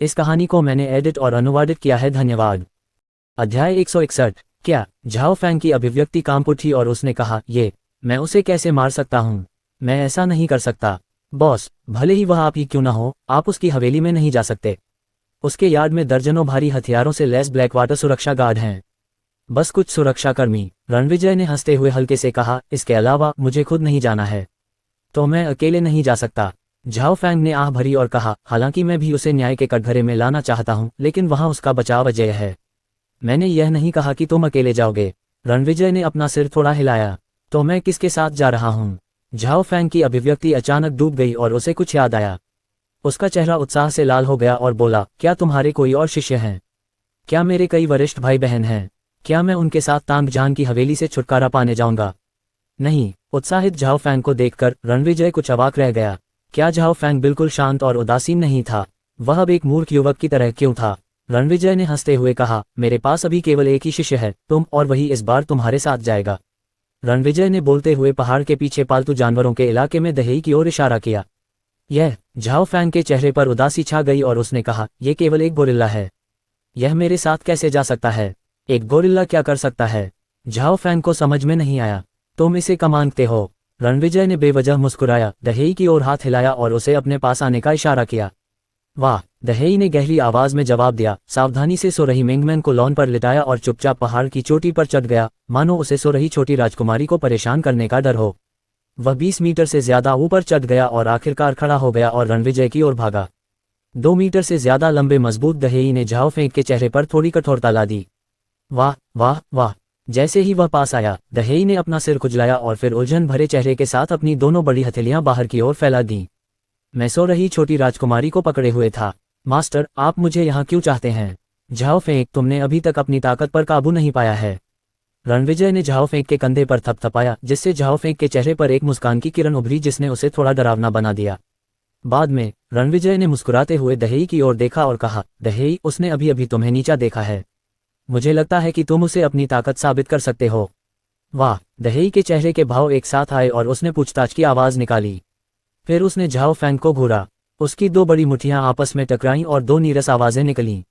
इस कहानी को मैंने एडिट और अनुवादित किया है। धन्यवाद। अध्याय 161। क्या? झाओ फैंग की अभिव्यक्ति कांप उठी और उसने कहा, मैं उसे कैसे मार सकता हूँ? मैं ऐसा नहीं कर सकता। बॉस, भले ही वह आप ही क्यों ना हो, आप उसकी हवेली में नहीं जा सकते। उसके यार्ड में दर्जनों भारी हथियारों से लैस ब्लैकवाटर सुरक्षा गार्ड हैं। बस कुछ सुरक्षाकर्मी। रणविजय ने हंसते हुए हल्के से कहा, इसके अलावा मुझे खुद नहीं जाना है। तो मैं अकेले नहीं जा सकता। झाओ फैंग ने आह भरी और कहा, हालांकि मैं भी उसे न्याय के कटघरे में लाना चाहता हूं, लेकिन वहां उसका बचाव अजेय है। मैंने यह नहीं कहा कि तुम अकेले जाओगे। रणविजय ने अपना सिर थोड़ा हिलाया। तो मैं किसके साथ जा रहा हूं? झाओ फैंग की अभिव्यक्ति अचानक डूब गई और उसे कुछ याद आया। उसका चेहरा उत्साह से लाल हो गया और बोला, क्या तुम्हारे कोई और शिष्य हैं? क्या मेरे कई वरिष्ठ भाई बहन हैं? क्या मैं उनके साथ तांग जान की हवेली से छुटकारा पाने जाऊंगा? नहीं। उत्साहित झाओ फैंग को देखकर रणविजय कुछ अवाक रह गया। क्या झाओ फैंग बिल्कुल शांत और उदासीन नहीं था? वह अब एक मूर्ख युवक की तरह क्यों था? रणविजय ने हंसते हुए कहा, मेरे पास अभी केवल एक ही शिष्य है, तुम, और वही इस बार तुम्हारे साथ जाएगा। रणविजय ने बोलते हुए पहाड़ के पीछे पालतू जानवरों के इलाके में दहेई की ओर इशारा किया। झाओ फैंग के चेहरे पर उदासी छा गई और उसने कहा, यह केवल एक गोरिल्ला है। यह मेरे साथ कैसे जा सकता है? एक गोरिल्ला क्या कर सकता है? झाओ फैंग को समझ में नहीं आया। तुम इसे कम मानते हो? रणविजय ने बेवजह मुस्कुराया, दहेई की ओर हाथ हिलाया और उसे अपने पास आने का इशारा किया। वाह! दहेई ने गहरी आवाज में जवाब दिया। सावधानी से सो रही मिंगमैन को लॉन पर लिटाया और चुपचाप पहाड़ की चोटी पर चढ़ गया, मानो उसे सो रही छोटी राजकुमारी को परेशान करने का डर हो। वह 20 मीटर से ज्यादा ऊपर चढ़ गया और आखिरकार खड़ा हो गया और रणविजय की ओर भागा। 2 मीटर से ज्यादा लंबे मजबूत दहेई ने झाओ फैंग के चेहरे पर थोड़ी कठोरता ला दी। वाह वाह वाह! जैसे ही वह पास आया, दहेई ने अपना सिर खुजलाया और फिर उलझन भरे चेहरे के साथ अपनी दोनों बड़ी हथेलियां बाहर की ओर फैला दी। मैं सो रही छोटी राजकुमारी को पकड़े हुए था। मास्टर, आप मुझे यहाँ क्यों चाहते हैं? झाओ फैंग, तुमने अभी तक अपनी ताकत पर काबू नहीं पाया है। रणविजय ने झाओ फैंग के कंधे पर थपथपाया, जिससे झाओ फैंग के चेहरे पर एक मुस्कान की किरण उभरी जिसने उसे थोड़ा डरावना बना दिया। बाद में रणविजय ने मुस्कुराते हुए दहेई की ओर देखा और कहा, दहेई, उसने अभी अभी तुम्हें नीचा देखा है। मुझे लगता है कि तुम उसे अपनी ताकत साबित कर सकते हो। वाह! दहेई के चेहरे के भाव एक साथ आए और उसने पूछताछ की आवाज निकाली। फिर उसने झाओ फैंग को घूरा। उसकी 2 बड़ी मुट्ठियां आपस में टकराईं और 2 नीरस आवाजें निकलीं।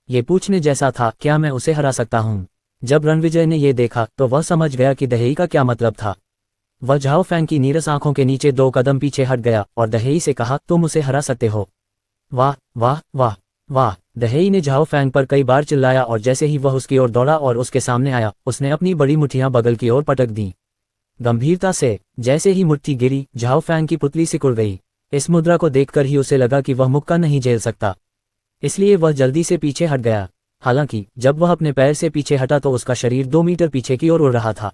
ये पूछने जैसा था, क्या मैं उसे हरा सकता हूं? जब रणविजय ने यह देखा तो वह समझ गया कि दहेई का क्या मतलब था। वह झाओ फैंग की नीरस आंखों के नीचे 2 कदम पीछे हट गया और दहेई से कहा, तुम उसे हरा सकते हो। वाह वाह वाह वाह! दहेई ने झाओ फैंग पर कई बार चिल्लाया और जैसे ही वह उसकी ओर दौड़ा और उसके सामने आया, उसने अपनी बड़ी मुट्ठियां बगल की ओर पटक दी। गंभीरता से। जैसे ही मुट्ठी गिरी, झाओ फैंग की पुतली सिकुड़ गई। इस मुद्रा को देखकर ही उसे लगा कि वह मुक्का नहीं झेल सकता, इसलिए वह जल्दी से पीछे हट गया। हालांकि जब वह अपने पैर से पीछे हटा तो उसका शरीर 2 मीटर पीछे की ओर उड़ रहा था।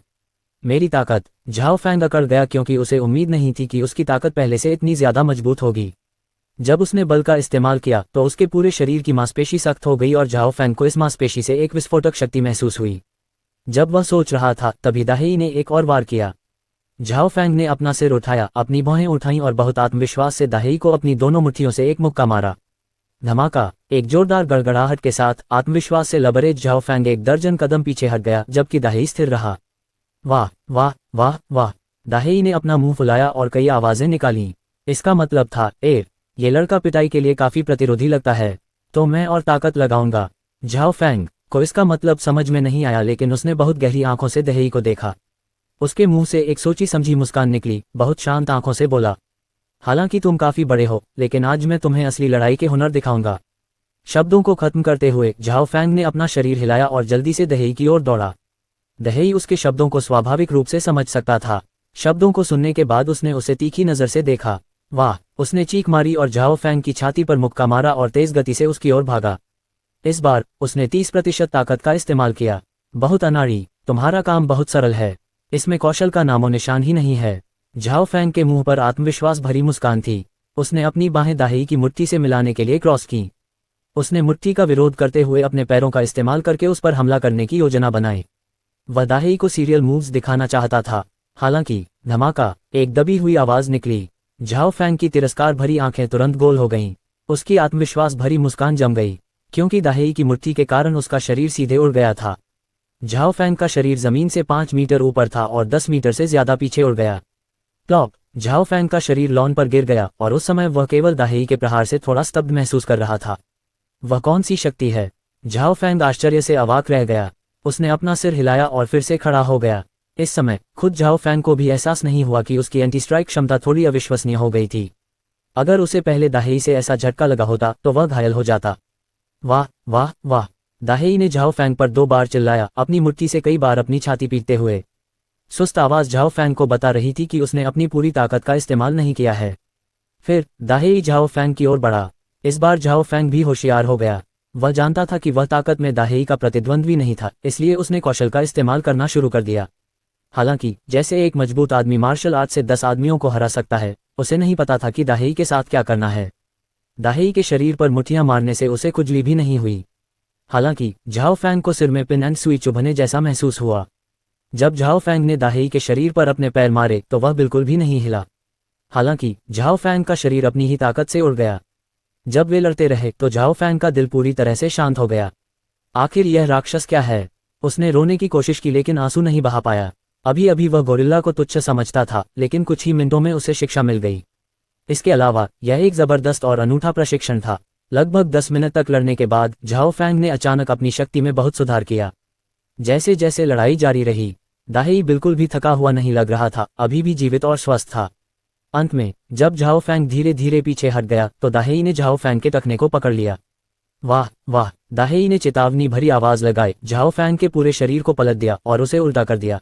मेरी ताकत! झाओ फैंग अकड़ गया क्योंकि उसे उम्मीद नहीं थी कि उसकी ताकत पहले से इतनी ज्यादा मजबूत होगी। जब उसने बल का इस्तेमाल किया तो उसके पूरे शरीर की मांसपेशी सख्त हो गई और झाओ फैंग को इस मांसपेशी से एक विस्फोटक शक्ति महसूस हुई। जब वह सोच रहा था तभी दहेई ने एक और वार किया। झाओ फैंग ने अपना सिर उठाया, अपनी भौहें उठाईं और बहुत आत्मविश्वास से दहेई को अपनी दोनों मुट्ठियों से एक मुक्का मारा। धमाका! एक जोरदार गड़गड़ाहट के साथ आत्मविश्वास से लबरेज झाओ फैंग 1 दर्जन कदम पीछे हट गया, जबकि दहेई स्थिर रहा। वाह वाह वाह वाह! दहेई ने अपना मुंह फुलाया और कई आवाजें निकालीं। इसका मतलब था, ये लड़का पिटाई के लिए काफी प्रतिरोधी लगता है, तो मैं और ताकत लगाऊंगा। झाओ फैंग को इसका मतलब समझ में नहीं आया, लेकिन उसने बहुत गहरी आंखों से दहेई को देखा। उसके मुंह से एक सोची समझी मुस्कान निकली, बहुत शांत आंखों से बोला, हालांकि तुम काफी बड़े हो, लेकिन आज मैं तुम्हें असली लड़ाई के हुनर दिखाऊंगा। शब्दों को खत्म करते हुए झाओ फैंग ने अपना शरीर हिलाया और जल्दी से दहेई की ओर दौड़ा। दहेई उसके शब्दों को स्वाभाविक रूप से समझ सकता था। शब्दों को सुनने के बाद उसने उसे तीखी नजर से देखा। वाह! उसने चीख मारी और झाओ फैंग की छाती पर मुक्का मारा और तेज गति से उसकी ओर भागा। इस बार उसने 30% ताकत का इस्तेमाल किया। बहुत अनाड़ी! तुम्हारा काम बहुत सरल है, इसमें कौशल का नामो निशान ही नहीं है। झाओ फैंग के मुंह पर आत्मविश्वास भरी मुस्कान थी। उसने अपनी बाहें दहेई की मुट्ठी से मिलाने के लिए क्रॉस की। उसने मुट्ठी का विरोध करते हुए अपने पैरों का इस्तेमाल करके उस पर हमला करने की योजना बनाई। वह दहेई को सीरियल मूव्स दिखाना चाहता था। हालांकि धमाका! एक दबी हुई आवाज निकली। झाओ फैंग की तिरस्कार भरी आंखें तुरंत गोल हो गईं। उसकी आत्मविश्वास भरी मुस्कान जम गई, क्योंकि दहेई की मुट्ठी के कारण उसका शरीर सीधे उड़ गया था। झाओ फैंग का शरीर जमीन से 5 मीटर ऊपर था और 10 मीटर से ज्यादा पीछे उड़ गया। प्लॉप! झाओ फैंग का शरीर लॉन पर गिर गया और उस समय वह केवल दहेई के प्रहार से थोड़ा स्तब्ध महसूस कर रहा था। वह कौन सी शक्ति है? झाओ फैंग आश्चर्य से अवाक रह गया। उसने अपना सिर हिलाया और फिर से खड़ा हो गया। इस समय खुद झाओ फैंग को भी एहसास नहीं हुआ कि उसकी एंटी स्ट्राइक क्षमता थोड़ी अविश्वसनीय हो गई थी। अगर उसे पहले दाहेई से ऐसा झटका लगा होता तो वह घायल हो जाता। वाह वाह वाह! दाहेई ने झाओ फैंग पर 2 बार चिल्लाया, अपनी मुट्ठी से कई बार अपनी छाती पीटते हुए। सुस्त आवाज झाओ फैंग को बता रही थी कि उसने अपनी पूरी ताकत का इस्तेमाल नहीं किया है। फिर दाहेई झाओ फैंग की ओर बढ़ा। इस बार झाओ फैंग भी होशियार हो गया। वह जानता था कि वह ताकत में दाहेई का प्रतिद्वंद्वी नहीं था, इसलिए उसने कौशल का इस्तेमाल करना शुरू कर दिया। हालांकि जैसे एक मजबूत आदमी मार्शल आर्ट से 10 आदमियों को हरा सकता है, उसे नहीं पता था कि दाहेई के साथ क्या करना है। दाहेई के शरीर पर मुठ्ठियां मारने से उसे खुजली भी नहीं हुई। हालांकि झाओ फैंग को सिर में पिन एंड सुई चुभने जैसा महसूस हुआ। जब झाओ फैंग ने दाहेई के शरीर पर अपने पैर मारे तो वह बिल्कुल भी नहीं हिला। हालांकि झाओ फैंग का शरीर अपनी ही ताकत से उड़ गया। जब वे लड़ते रहे तो झाओ फैंग का दिल पूरी तरह से शांत हो गया। आखिर यह राक्षस क्या है? उसने रोने की कोशिश की लेकिन आंसू नहीं बहा पाया। अभी अभी वह गोरिल्ला को तुच्छ समझता था, लेकिन कुछ ही मिनटों में उसे शिक्षा मिल गई। इसके अलावा यह एक जबरदस्त और अनूठा प्रशिक्षण था। लगभग 10 मिनट तक लड़ने के बाद झाओ फैंग ने अचानक अपनी शक्ति में बहुत सुधार किया। जैसे जैसे लड़ाई जारी रही, दाहेई बिल्कुल भी थका हुआ नहीं लग रहा था, अभी भी जीवित और स्वस्थ था। अंत में जब झाओ फैंग धीरे धीरे पीछे हट गया तो दाहेई ने झाओ फैंग के टखने को पकड़ लिया। वाह वाह! दाहेई ने चेतावनी भरी आवाज लगाई, झाओ फैंग के पूरे शरीर को पलट दिया और उसे उल्टा कर दिया।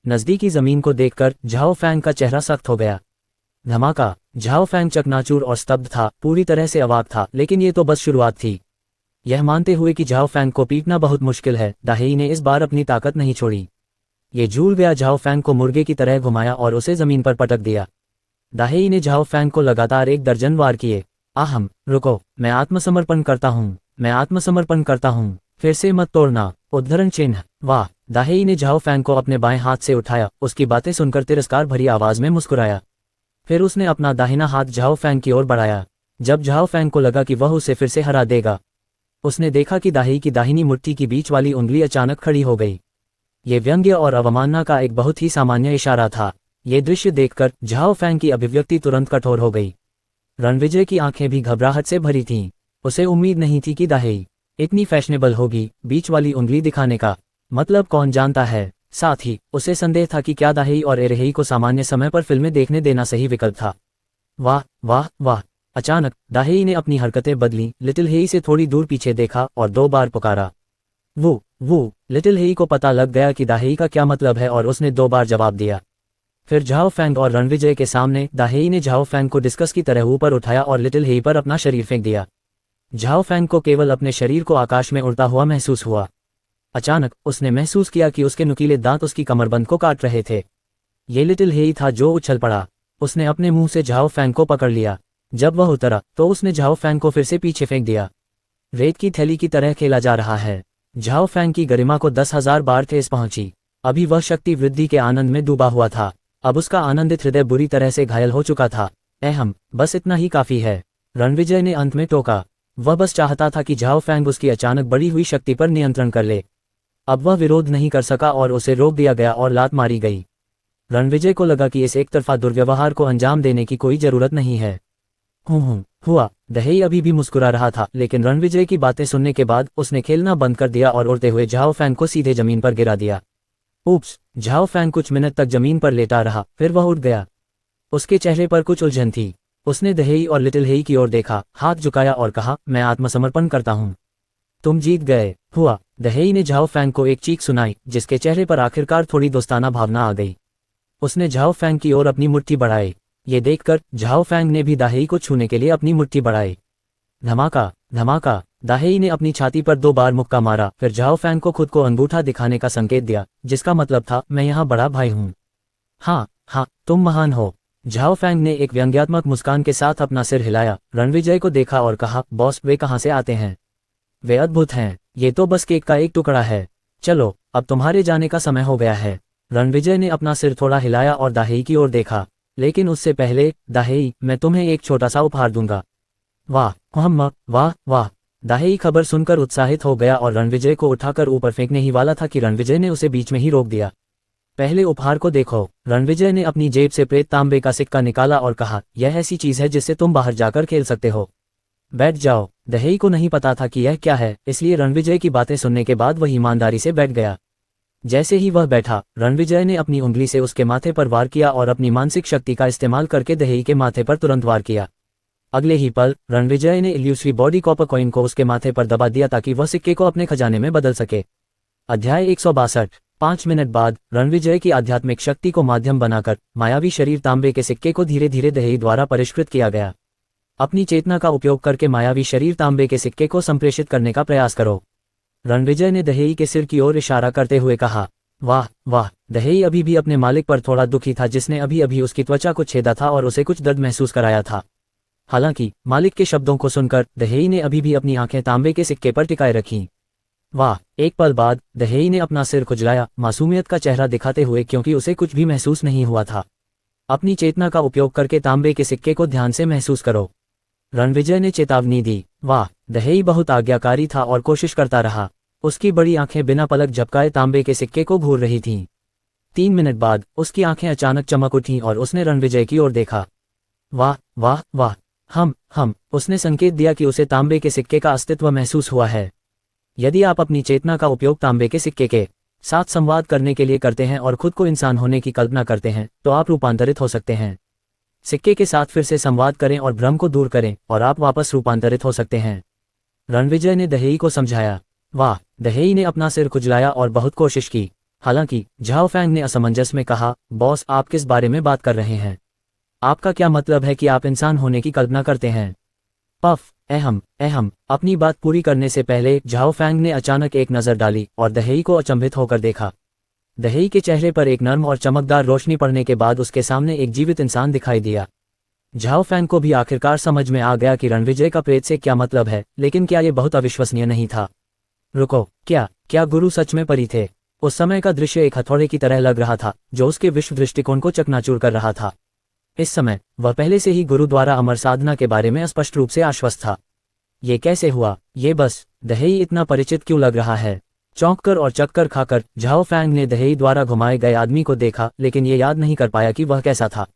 नजदीकी जमीन को देखकर झाओ फैंग का चेहरा सख्त हो गया। धमाका! झाओ फैंग चकनाचूर और स्तब्ध था, पूरी तरह से अवाक था, लेकिन ये तो बस शुरुआत थी। यह मानते हुए कि झाओ फैंग को पीटना बहुत मुश्किल है, दाहेई ने इस बार अपनी ताकत नहीं छोड़ी। ये झूल गया, झाओ फैंग को मुर्गे की तरह घुमाया और उसे जमीन पर पटक दिया। दाहेई ने झाओ फैंग को लगातार 1 दर्जन वार किए। आहम, रुको, मैं आत्मसमर्पण करता हूँ, मैं आत्मसमर्पण करता हूँ, फिर से मत तोड़ना! उद्धरण चिन्ह। वाह! दाहेई ने झाओ फैंग को अपने बाएं हाथ से उठाया, उसकी बातें सुनकर तिरस्कार भरी आवाज में मुस्कुराया। फिर उसने अपना दाहिना हाथ झाओ फैंग की ओर बढ़ाया। जब झाओ फैंग को लगा कि वह उसे फिर से हरा देगा, उसने देखा कि दाहेई की दाहिनी मुट्ठी की बीच वाली उंगली अचानक खड़ी हो गई। ये व्यंग्य और अवमानना का एक बहुत ही सामान्य इशारा था। ये दृश्य देखकर झाओ फैंग की अभिव्यक्ति तुरंत कठोर हो गई। रणविजय की आंखें भी घबराहट से भरी थीं। उसे उम्मीद नहीं थी कि दाहेई इतनी फैशनेबल होगी। बीच वाली उंगली दिखाने का मतलब कौन जानता है। साथ ही उसे संदेह था कि क्या दाहेई और एरहेई को सामान्य समय पर फिल्में देखने देना सही विकल्प था। वाह वाह वाह! अचानक दाहेई ने अपनी हरकतें बदली, लिटिल हेई से थोड़ी दूर पीछे देखा और 2 बार पुकारा, वो। लिटिल हेई को पता लग गया कि दाहेई का क्या मतलब है और उसने 2 बार जवाब दिया। फिर झाओ फैंग और रणविजय के सामने दाहेई ने झाओ फैंग को डिस्कस की तरह ऊपर उठाया और लिटिल हेई पर अपना शरीर फेंक दिया। झाओ फैंग को केवल अपने शरीर को आकाश में उड़ता हुआ महसूस हुआ। अचानक उसने महसूस किया कि उसके नुकीले दांत उसकी कमरबंद को काट रहे थे। ये लिटिल हेई था जो उछल पड़ा। उसने अपने मुंह से झाओ फैंग को पकड़ लिया। जब वह उतरा तो उसने झाओ फैंग को फिर से पीछे फेंक दिया। रेत की थैली की तरह खेला जा रहा है। झाओ फैंग की गरिमा को 10,000 बार ठेस पहुंची। अभी वह शक्ति वृद्धि के आनंद में डूबा हुआ था। अब उसका आनंदित हृदय बुरी तरह से घायल हो चुका था। बस इतना ही काफी है, रणविजय ने अंत में टोका। वह बस चाहता था कि झाओ फैंग उसकी अचानक बढ़ी हुई शक्ति पर नियंत्रण कर ले। अब वह विरोध नहीं कर सका और उसे रोक दिया गया और लात मारी गई। रणविजय को लगा कि इस एक तरफा दुर्व्यवहार को अंजाम देने की कोई जरूरत नहीं है। हुआ। दाहेई अभी भी मुस्कुरा रहा था, लेकिन रणविजय की बातें सुनने के बाद उसने खेलना बंद कर दिया और उड़ते हुए झाओ फैंग को सीधे जमीन पर गिरा दिया। उप्स! झाओ फैंग कुछ मिनट तक जमीन पर लेटा रहा, फिर वह उठ गया। उसके चेहरे पर कुछ उलझन थी। उसने दाहेई और लिटिल हेई की ओर देखा, हाथ झुकाया और कहा, मैं आत्मसमर्पण करता हूँ। तुम जीत गए। हुआ। दाहेई ने झाओ फैंग को एक चीख सुनाई, जिसके चेहरे पर आखिरकार थोड़ी दोस्ताना भावना आ गई। उसने झाओ फैंग की ओर अपनी मुट्ठी बढ़ाई। ये देखकर झाओ फैंग ने भी दाहेई को छूने के लिए अपनी मुट्ठी बढ़ाई। धमाका! धमाका! दाहेई ने अपनी छाती पर 2 बार मुक्का मारा, फिर झाओ फैंग को खुद को अंगूठा दिखाने का संकेत दिया, जिसका मतलब था, मैं यहाँ बड़ा भाई हूँ। हाँ, तुम महान हो। झाओ फैंग ने एक व्यंग्यात्मक मुस्कान के साथ अपना सिर हिलाया, रणविजय को देखा और कहा, बॉस, वे कहाँ से आते हैं? वे अद्भुत हैं। ये तो बस केक का एक टुकड़ा है। चलो, अब तुम्हारे जाने का समय हो गया है। रणविजय ने अपना सिर थोड़ा हिलाया और दाहेई की ओर देखा। लेकिन उससे पहले, दाहेई, मैं तुम्हें एक छोटा सा उपहार दूंगा। वाह! वाह! दाहेई खबर सुनकर उत्साहित हो गया और रणविजय को उठाकर ऊपर फेंकने ही वाला था कि रणविजय ने उसे बीच में ही रोक दिया। पहले उपहार को देखो। रणविजय ने अपनी जेब से प्रेत तांबे का सिक्का निकाला और कहा, यह ऐसी चीज है जिससे तुम बाहर जाकर खेल सकते हो। बैठ जाओ। दहेई को नहीं पता था कि यह क्या है, इसलिए रणविजय की बातें सुनने के बाद वह ईमानदारी से बैठ गया। जैसे ही वह बैठा, रणविजय ने अपनी उंगली से उसके माथे पर वार किया और अपनी मानसिक शक्ति का इस्तेमाल करके दहेई के माथे पर तुरंत वार किया। अगले ही पल रणविजय ने इल्यूसरी बॉडी कॉपर कॉइन को उसके माथे पर दबा दिया ताकि वह सिक्के को अपने खजाने में बदल सके। अध्याय 162। 5 मिनट बाद रणविजय की आध्यात्मिक शक्ति को माध्यम बनाकर मायावी शरीर तांबे के सिक्के को धीरे धीरे दहेई द्वारा परिष्कृत किया गया। अपनी चेतना का उपयोग करके मायावी शरीर तांबे के सिक्के को संप्रेषित करने का प्रयास करो। रणविजय ने दहेई के सिर की ओर इशारा करते हुए कहा। वाह वाह। दहेई अभी भी अपने मालिक पर थोड़ा दुखी था जिसने अभी अभी उसकी त्वचा को छेदा था और उसे कुछ दर्द महसूस कराया था। हालांकि मालिक के शब्दों को सुनकर दहेई ने अभी भी अपनी आंखें तांबे के सिक्के पर टिकाए रखीं। वाह। एक पल बाद दहेई ने अपना सिर खुजलाया, मासूमियत का चेहरा दिखाते हुए, क्योंकि उसे कुछ भी महसूस नहीं हुआ था। अपनी चेतना का उपयोग करके तांबे के सिक्के को ध्यान से महसूस करो, रणविजय ने चेतावनी दी। वाह। दहेई बहुत आज्ञाकारी था और कोशिश करता रहा। उसकी बड़ी आंखें बिना पलक झपकाए तांबे के सिक्के को घूर रही थीं। 3 मिनट बाद उसकी आंखें अचानक चमक उठीं और उसने रणविजय की ओर देखा। वाह वाह वाह। हम उसने संकेत दिया कि उसे तांबे के सिक्के का अस्तित्व महसूस हुआ है। यदि आप अपनी चेतना का उपयोग तांबे के सिक्के के साथ संवाद करने के लिए करते हैं और खुद को इंसान होने की कल्पना करते हैं तो आप रूपांतरित हो सकते हैं। सिक्के के साथ फिर से संवाद करें और भ्रम को दूर करें और आप वापस रूपांतरित हो सकते हैं, रणविजय ने दहेई को समझाया। वाह। दहेई ने अपना सिर खुजलाया और बहुत कोशिश की। हालांकि झाओ फैंग ने असमंजस में कहा, बॉस, आप किस बारे में बात कर रहे हैं? आपका क्या मतलब है कि आप इंसान होने की कल्पना करते हैं? पफ। अहम। अपनी बात पूरी करने से पहले झाओ फैंग ने अचानक एक नज़र डाली और दहेई को अचंभित होकर देखा। दहेई के चेहरे पर एक नर्म और चमकदार रोशनी पड़ने के बाद उसके सामने एक जीवित इंसान दिखाई दिया। झाओ फैंग को भी आखिरकार समझ में आ गया कि रणविजय का प्रेत से क्या मतलब है, लेकिन क्या ये बहुत अविश्वसनीय नहीं था? रुको, क्या गुरु सच में परी थे? उस समय का दृश्य एक हथौड़े की तरह लग रहा था जो उसके विश्व दृष्टिकोण को चकनाचूर कर रहा था। इस समय वह पहले से ही गुरु द्वारा अमर साधना के बारे में स्पष्ट रूप से आश्वस्त था। ये कैसे हुआ? ये बस दहेई इतना परिचित क्यों लग रहा है? चौंककर और चक्कर खाकर झाओ फैंग ने दहेई द्वारा घुमाए गए आदमी को देखा, लेकिन ये याद नहीं कर पाया कि वह कैसा था।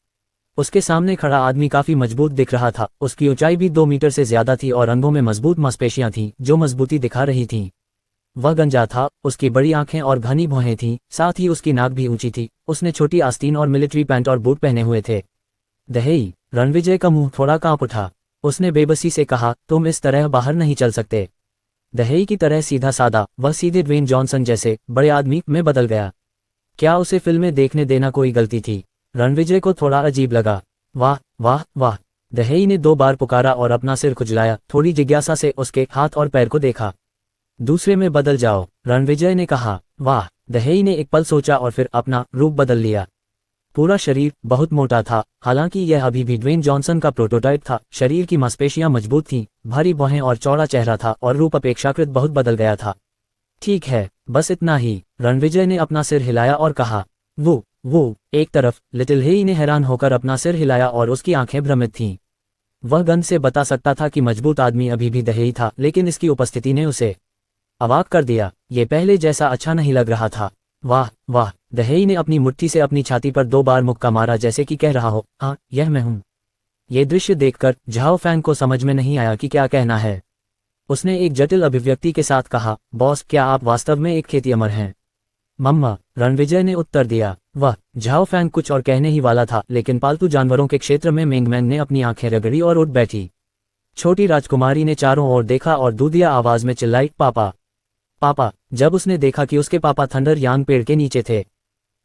उसके सामने खड़ा आदमी काफी मजबूत दिख रहा था। उसकी ऊंचाई भी 2 मीटर से ज्यादा थी और अंगों में मजबूत मांसपेशियां थीं जो मजबूती दिखा रही थीं। वह गंजा था, उसकी बड़ी आंखें और घनी भौहें थीं, साथ ही उसकी नाक भी ऊंची थी। उसने छोटी आस्तीन और मिलिट्री पैंट और बूट पहने हुए थे। दहेई। रणविजय का मुंह थोड़ा कांप उठा। उसने बेबसी से कहा, तुम इस तरह बाहर नहीं चल सकते। दहेई की तरह सीधा सादा, वह सीधे ड्वेन जॉनसन जैसे बड़े आदमी में बदल गया। क्या उसे फिल्में देखने देना कोई गलती थी? रणविजय को थोड़ा अजीब लगा। वाह वाह वाह। दहेई ने 2 बार पुकारा और अपना सिर खुजलाया, थोड़ी जिज्ञासा से उसके हाथ और पैर को देखा। दूसरे में बदल जाओ, रणविजय ने कहा। वाह। दहेई ने एक पल सोचा और फिर अपना रूप बदल लिया। पूरा शरीर बहुत मोटा था, हालांकि यह अभी भी ड्वेन जॉनसन का प्रोटोटाइप था। शरीर की मांसपेशियां मजबूत थीं, भारी भौहें और चौड़ा चेहरा था और रूप अपेक्षाकृत बहुत बदल गया था। ठीक है, बस इतना ही, रणविजय ने अपना सिर हिलाया और कहा। वो एक तरफ लिटिल हेई ने हैरान होकर अपना सिर हिलाया और उसकी आंखें भ्रमित थीं। वह गंध से बता सकता था कि मजबूत आदमी अभी भी दहेई था, लेकिन इसकी उपस्थिति ने उसे अवाक कर दिया। ये पहले जैसा अच्छा नहीं लग रहा था। वाह वाह। दहेई ने अपनी मुट्ठी से अपनी छाती पर 2 बार मुक्का मारा, जैसे कि कह रहा हो, हाँ, यह मैं हूं। ये दृश्य देखकर झाओ फैंग को समझ में नहीं आया कि क्या कहना है। उसने एक जटिल अभिव्यक्ति के साथ कहा, बॉस, क्या आप वास्तव में एक खेती अमर हैं? मम्मा, रणविजय ने उत्तर दिया। वह झाओ फैंग कुछ और कहने ही वाला था, लेकिन पालतू जानवरों के क्षेत्र में मेंगमैन ने अपनी आंखें रगड़ी और उठ बैठी। छोटी राजकुमारी ने चारों ओर देखा और दूधिया आवाज में चिल्लाई, पापा पापा। जब उसने देखा कि उसके पापा थंडर यांग पेड़ के नीचे थे।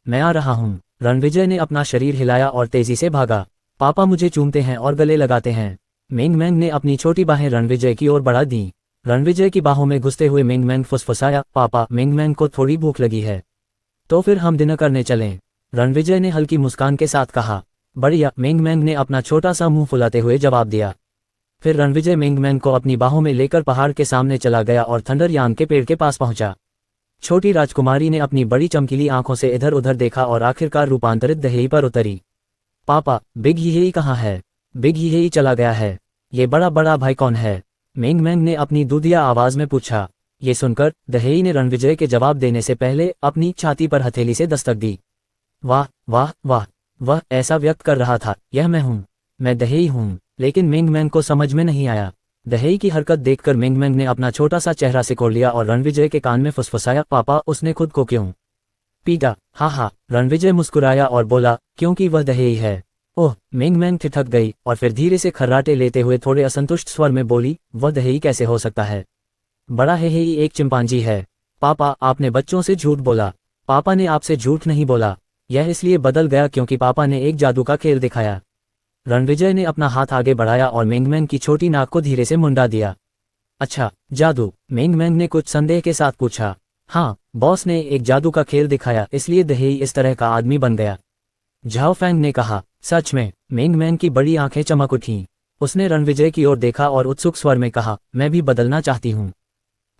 मैं आ रहा हूं। रणविजय ने अपना शरीर हिलाया और तेजी से भागा। पापा मुझे चूमते हैं और गले लगाते हैं। मेंगमैन ने अपनी छोटी बाहें रणविजय की ओर बढ़ा दी। रणविजय की बाहों में घुसते हुए मेंगमैन फुसफुसाया, पापा, मेंगमैन को थोड़ी भूख लगी है, तो फिर हम डिनर करने चलें। रणविजय ने हल्की मुस्कान के साथ कहा। बढ़िया, मेंगमैन ने अपना छोटा सा मुंह फुलाते हुए जवाब दिया। फिर रणविजय मेंगमैन को अपनी बाहों में लेकर पहाड़ के सामने चला गया और थंडर यांग के पेड़ के पास पहुंचा। छोटी राजकुमारी ने अपनी बड़ी चमकीली आंखों से इधर उधर देखा और आखिरकार रूपांतरित दहेई पर उतरी। पापा, बिग यीहेई कहाँ है? बिग यीहेई चला गया है। ये बड़ा बड़ा भाई कौन है? मेंगमैन ने अपनी दूधिया आवाज में पूछा। ये सुनकर दहेई ने रणविजय के जवाब देने से पहले अपनी छाती पर हथेली से दस्तक दी। वाह वाह वाह। वह ऐसा व्यक्त कर रहा था, यह मैं हूं, मैं दहेई हूं, लेकिन मेंगमैन को समझ में नहीं आया। दहेई की हरकत देखकर मिंगमेंग ने अपना छोटा सा चेहरा सिकोड़ लिया और रणविजय के कान में फुसफुसाया, पापा उसने खुद को क्यों पीटा? हाँ, रणविजय मुस्कुराया और बोला, क्योंकि वह दहेई है। ओह, मिंगमेंग ठिठक गई और फिर धीरे से खर्राटे लेते हुए थोड़े असंतुष्ट स्वर में बोली, वह दहेई कैसे हो सकता है? बड़ा हेहेई एक चिंपांजी है। पापा, आपने बच्चों से झूठ बोला। पापा ने आपसे झूठ नहीं बोला। यह इसलिए बदल गया क्योंकि पापा ने एक जादू का खेल दिखाया। रणविजय ने अपना हाथ आगे बढ़ाया और मिंगमेंग की छोटी नाक को धीरे से मुंडा दिया। अच्छा, जादू? मिंगमेंग ने कुछ संदेह के साथ पूछा। हाँ, बॉस ने एक जादू का खेल दिखाया, इसलिए दहेई इस तरह का आदमी बन गया। झाओ फैंग ने कहा। सच में? मिंगमेंग की बड़ी आंखें चमक उठीं। उसने रणविजय की ओर देखा और उत्सुक स्वर में कहा, मैं भी बदलना चाहती हूँ।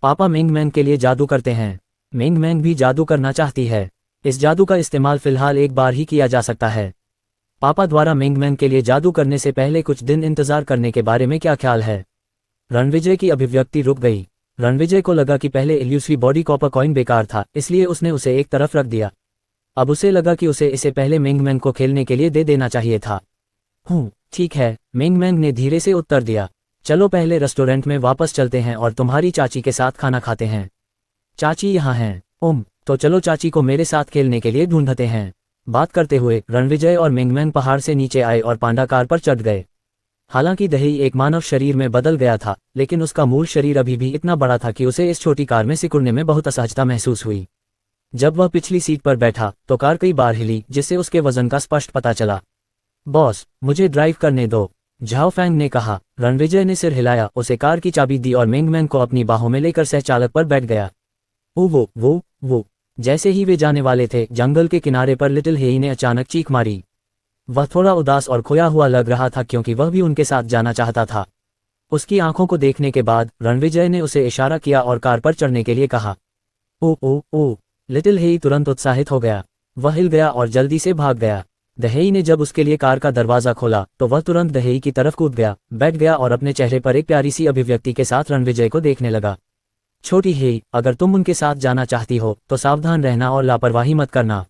पापा मिंगमेंग के लिए जादू करते हैं। मिंगमेंग भी जादू करना चाहती है। इस जादू का इस्तेमाल फिलहाल एक बार ही किया जा सकता है। पापा द्वारा मिंगमेंग के लिए जादू करने से पहले कुछ दिन इंतजार करने के बारे में क्या ख्याल है? रणविजय की अभिव्यक्ति रुक गई। रणविजय को लगा कि पहले इल्यूसरी बॉडी कॉपर कॉइन बेकार था, इसलिए उसने उसे एक तरफ रख दिया। अब उसे लगा कि उसे इसे पहले मिंगमेंग को खेलने के लिए दे देना चाहिए था। ठीक है, मिंगमेंग ने धीरे से उत्तर दिया। चलो पहले रेस्टोरेंट में वापस चलते हैं और तुम्हारी चाची के साथ खाना खाते हैं। चाची यहाँ हैं। तो चलो चाची को मेरे साथ खेलने के लिए ढूंढते हैं। बात करते हुए रणविजय और मिंगमेंग पहाड़ से नीचे आए और पांडा कार पर चढ़ गए। हालांकि दहेई एक मानव शरीर में बदल गया था, लेकिन उसका मूल शरीर अभी भी इतना बड़ा था कि उसे इस छोटी कार में सिकुड़ने में बहुत असहजता महसूस हुई। जब वह पिछली सीट पर बैठा तो कार कई बार हिली, जिससे उसके वजन का स्पष्ट पता चला। बॉस, मुझे ड्राइव करने दो, झाओ फैंग ने कहा। रणविजय ने सिर हिलाया, उसे कार की चाबी दी और मिंगमेंग को अपनी बाहों में लेकर सहचालक पर बैठ गया। वो जैसे ही वे जाने वाले थे, जंगल के किनारे पर लिटिल हेई ने अचानक चीख मारी। वह थोड़ा उदास और खोया हुआ लग रहा था क्योंकि वह भी उनके साथ जाना चाहता था। उसकी आंखों को देखने के बाद रणविजय ने उसे इशारा किया और कार पर चढ़ने के लिए कहा। ओ, लिटिल हेई तुरंत उत्साहित हो गया। वह हिल गया और जल्दी से भाग गया। दहेई ने जब उसके लिए कार का दरवाजा खोला तो वह तुरंत दहेई की तरफ कूद गया, बैठ गया और अपने चेहरे पर एक प्यारी सी अभिव्यक्ति के साथ रणविजय को देखने लगा। छोटी हेई, अगर तुम उनके साथ जाना चाहती हो तो सावधान रहना और लापरवाही मत करना।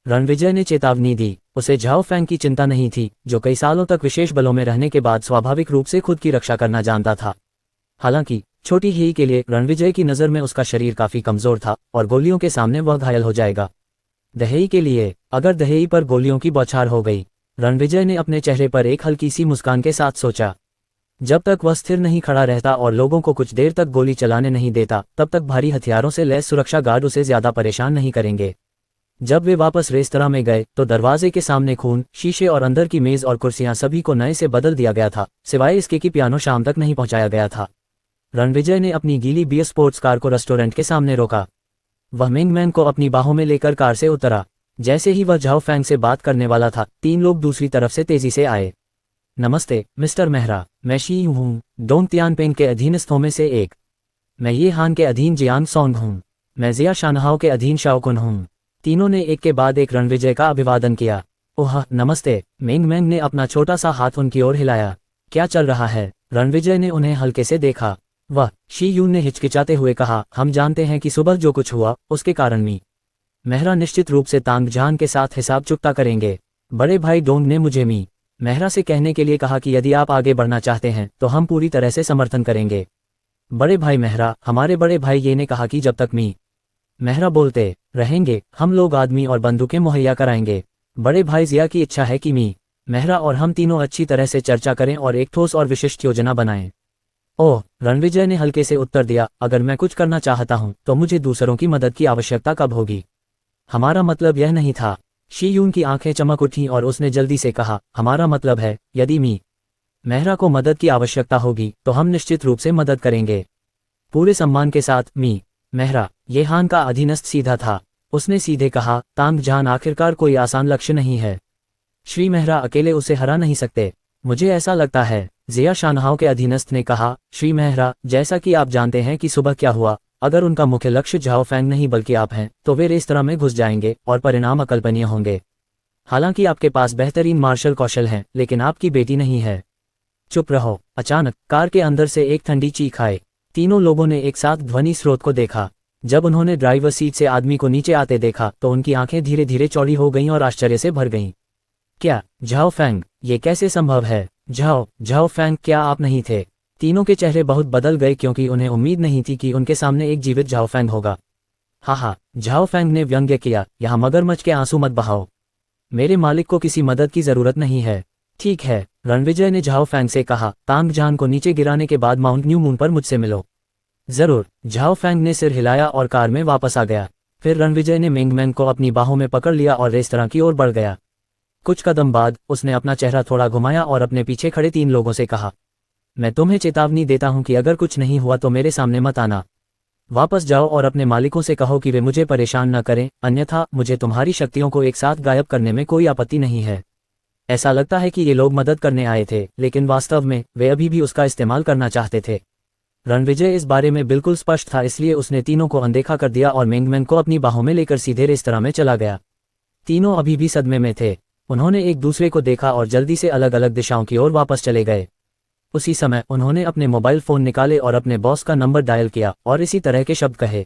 रणविजय ने चेतावनी दी। उसे झाओ फैंग की चिंता नहीं थी, जो कई सालों तक विशेष बलों में रहने के बाद स्वाभाविक रूप से खुद की रक्षा करना जानता था। हालांकि छोटी हेई के लिए रणविजय की नज़र में उसका शरीर काफी कमजोर था और गोलियों के सामने वह घायल हो जाएगा। दहेई के लिए, अगर दहेई पर गोलियों की बौछार हो गई, रणविजय ने अपने चेहरे पर एक हल्की सी मुस्कान के साथ सोचा। जब तक वह स्थिर नहीं खड़ा रहता और लोगों को कुछ देर तक गोली चलाने नहीं देता, तब तक भारी हथियारों से लैस सुरक्षा गार्ड उसे ज्यादा परेशान नहीं करेंगे। जब वे वापस रेस्तरां में गए तो दरवाजे के सामने खून, शीशे और अंदर की मेज और कुर्सियां सभी को नए से बदल दिया गया था, सिवाय इसके कि पियानो शाम तक नहीं पहुंचाया गया था। रणविजय ने अपनी गीली बीएस स्पोर्ट्स कार को रेस्टोरेंट के सामने रोका। वह मिंगमेंग को अपनी बाहों में लेकर कार से उतरा। जैसे ही वह झाओ फैंग से बात करने वाला था, 3 लोग दूसरी तरफ से तेजी से आए। नमस्ते मिस्टर मेहरा, मैं शी हूँ, डोंग तियानपेंग के अधीनस्थों में से एक। मैं ये हान के अधीन जियांग सॉन्ग हूँ। मैं जिया शानहाओ के अधीन शाओकुन हूँ। तीनों ने एक के बाद एक रणविजय का अभिवादन किया। ओह नमस्ते। मिंगमेंग ने अपना छोटा सा हाथ उनकी ओर हिलाया। क्या चल रहा है? रणविजय ने उन्हें हल्के से देखा। वह शी यून ने हिचकिचाते हुए कहा, हम जानते हैं कि सुबह जो कुछ हुआ उसके कारण मी मेहरा निश्चित रूप से तांग जहान के साथ हिसाब चुकता करेंगे। बड़े भाई डोंग ने मुझे मी मेहरा से कहने के लिए कहा कि यदि आप आगे बढ़ना चाहते हैं तो हम पूरी तरह से समर्थन करेंगे। बड़े भाई मेहरा, हमारे बड़े भाई ये ने कहा कि जब तक मी मेहरा बोलते रहेंगे हम लोग आदमी और बंदूकें मुहैया कराएंगे। बड़े भाई जिया की इच्छा है कि मी मेहरा और हम तीनों अच्छी तरह से चर्चा करें और एक ठोस और विशिष्ट योजना बनाएं। ओह, रणविजय ने हल्के से उत्तर दिया, अगर मैं कुछ करना चाहता हूं तो मुझे दूसरों की मदद की आवश्यकता कब होगी? हमारा मतलब यह नहीं था। शी यून की आंखें चमक उठीं और उसने जल्दी से कहा, हमारा मतलब है यदि मी मेहरा को मदद की आवश्यकता होगी तो हम निश्चित रूप से मदद करेंगे। पूरे सम्मान के साथ मी मेहरा। ये हान का अधीनस्थ सीधा था। उसने सीधे कहा, तांग जहान आखिरकार कोई आसान लक्ष्य नहीं है। श्री मेहरा अकेले उसे हरा नहीं सकते। मुझे ऐसा लगता है, जिया शानहाओ के अधीनस्थ ने कहा। श्री मेहरा, जैसा कि आप जानते हैं कि सुबह क्या हुआ, अगर उनका मुख्य लक्ष्य झाओ फैंग नहीं बल्कि आप हैं तो वे रेस्तरां में घुस जाएंगे और परिणाम अकल्पनीय होंगे। हालांकि आपके पास बेहतरीन मार्शल कौशल हैं, लेकिन आपकी बेटी नहीं है। चुप रहो। अचानक कार के अंदर से एक ठंडी चीख आई। तीनों लोगों ने एक साथ ध्वनि स्रोत को देखा। जब उन्होंने ड्राइवर सीट से आदमी को नीचे आते देखा तो उनकी आंखें धीरे धीरे चौड़ी हो गईं और आश्चर्य से भर गईं। क्या झाओ फैंग? ये कैसे संभव है? झाओ फैंग, क्या आप नहीं थे? तीनों के चेहरे बहुत बदल गए क्योंकि उन्हें उम्मीद नहीं थी कि उनके सामने एक जीवित झाओ फैंग होगा। हा, झाओ फैंग ने व्यंग्य किया, यहाँ मगरमच्छ के आंसू मत बहाओ। मेरे मालिक को किसी मदद की जरूरत नहीं है। ठीक है, रणविजय ने झाओ फैंग से कहा, तांग जान को नीचे गिराने के बाद माउंट न्यू मून पर मुझसे मिलो। जरूर, झाओ फैंग ने सिर हिलाया और कार में वापस आ गया। फिर रणविजय ने मेंगमैन को अपनी बाहों में पकड़ लिया और रेस्तरां की ओर बढ़ गया। कुछ कदम बाद उसने अपना चेहरा थोड़ा घुमाया और अपने पीछे खड़े 3 लोगों से कहा, मैं तुम्हें चेतावनी देता हूं कि अगर कुछ नहीं हुआ तो मेरे सामने मत आना। वापस जाओ और अपने मालिकों से कहो कि वे मुझे परेशान न करें, अन्यथा मुझे तुम्हारी शक्तियों को एक साथ गायब करने में कोई आपत्ति नहीं है। ऐसा लगता है कि ये लोग मदद करने आए थे, लेकिन वास्तव में वे अभी भी उसका इस्तेमाल करना चाहते थे। रणविजय इस बारे में बिल्कुल स्पष्ट था, इसलिए उसने तीनों को अनदेखा कर दिया और मेंगमैन को अपनी बाहों में लेकर सीधे रेस्तरां में चला गया। तीनों अभी भी सदमे में थे। उन्होंने एक दूसरे को देखा और जल्दी से अलग अलग दिशाओं की ओर वापस चले गए। उसी समय उन्होंने अपने मोबाइल फोन निकाले और अपने बॉस का नंबर डायल किया और इसी तरह के शब्द कहे,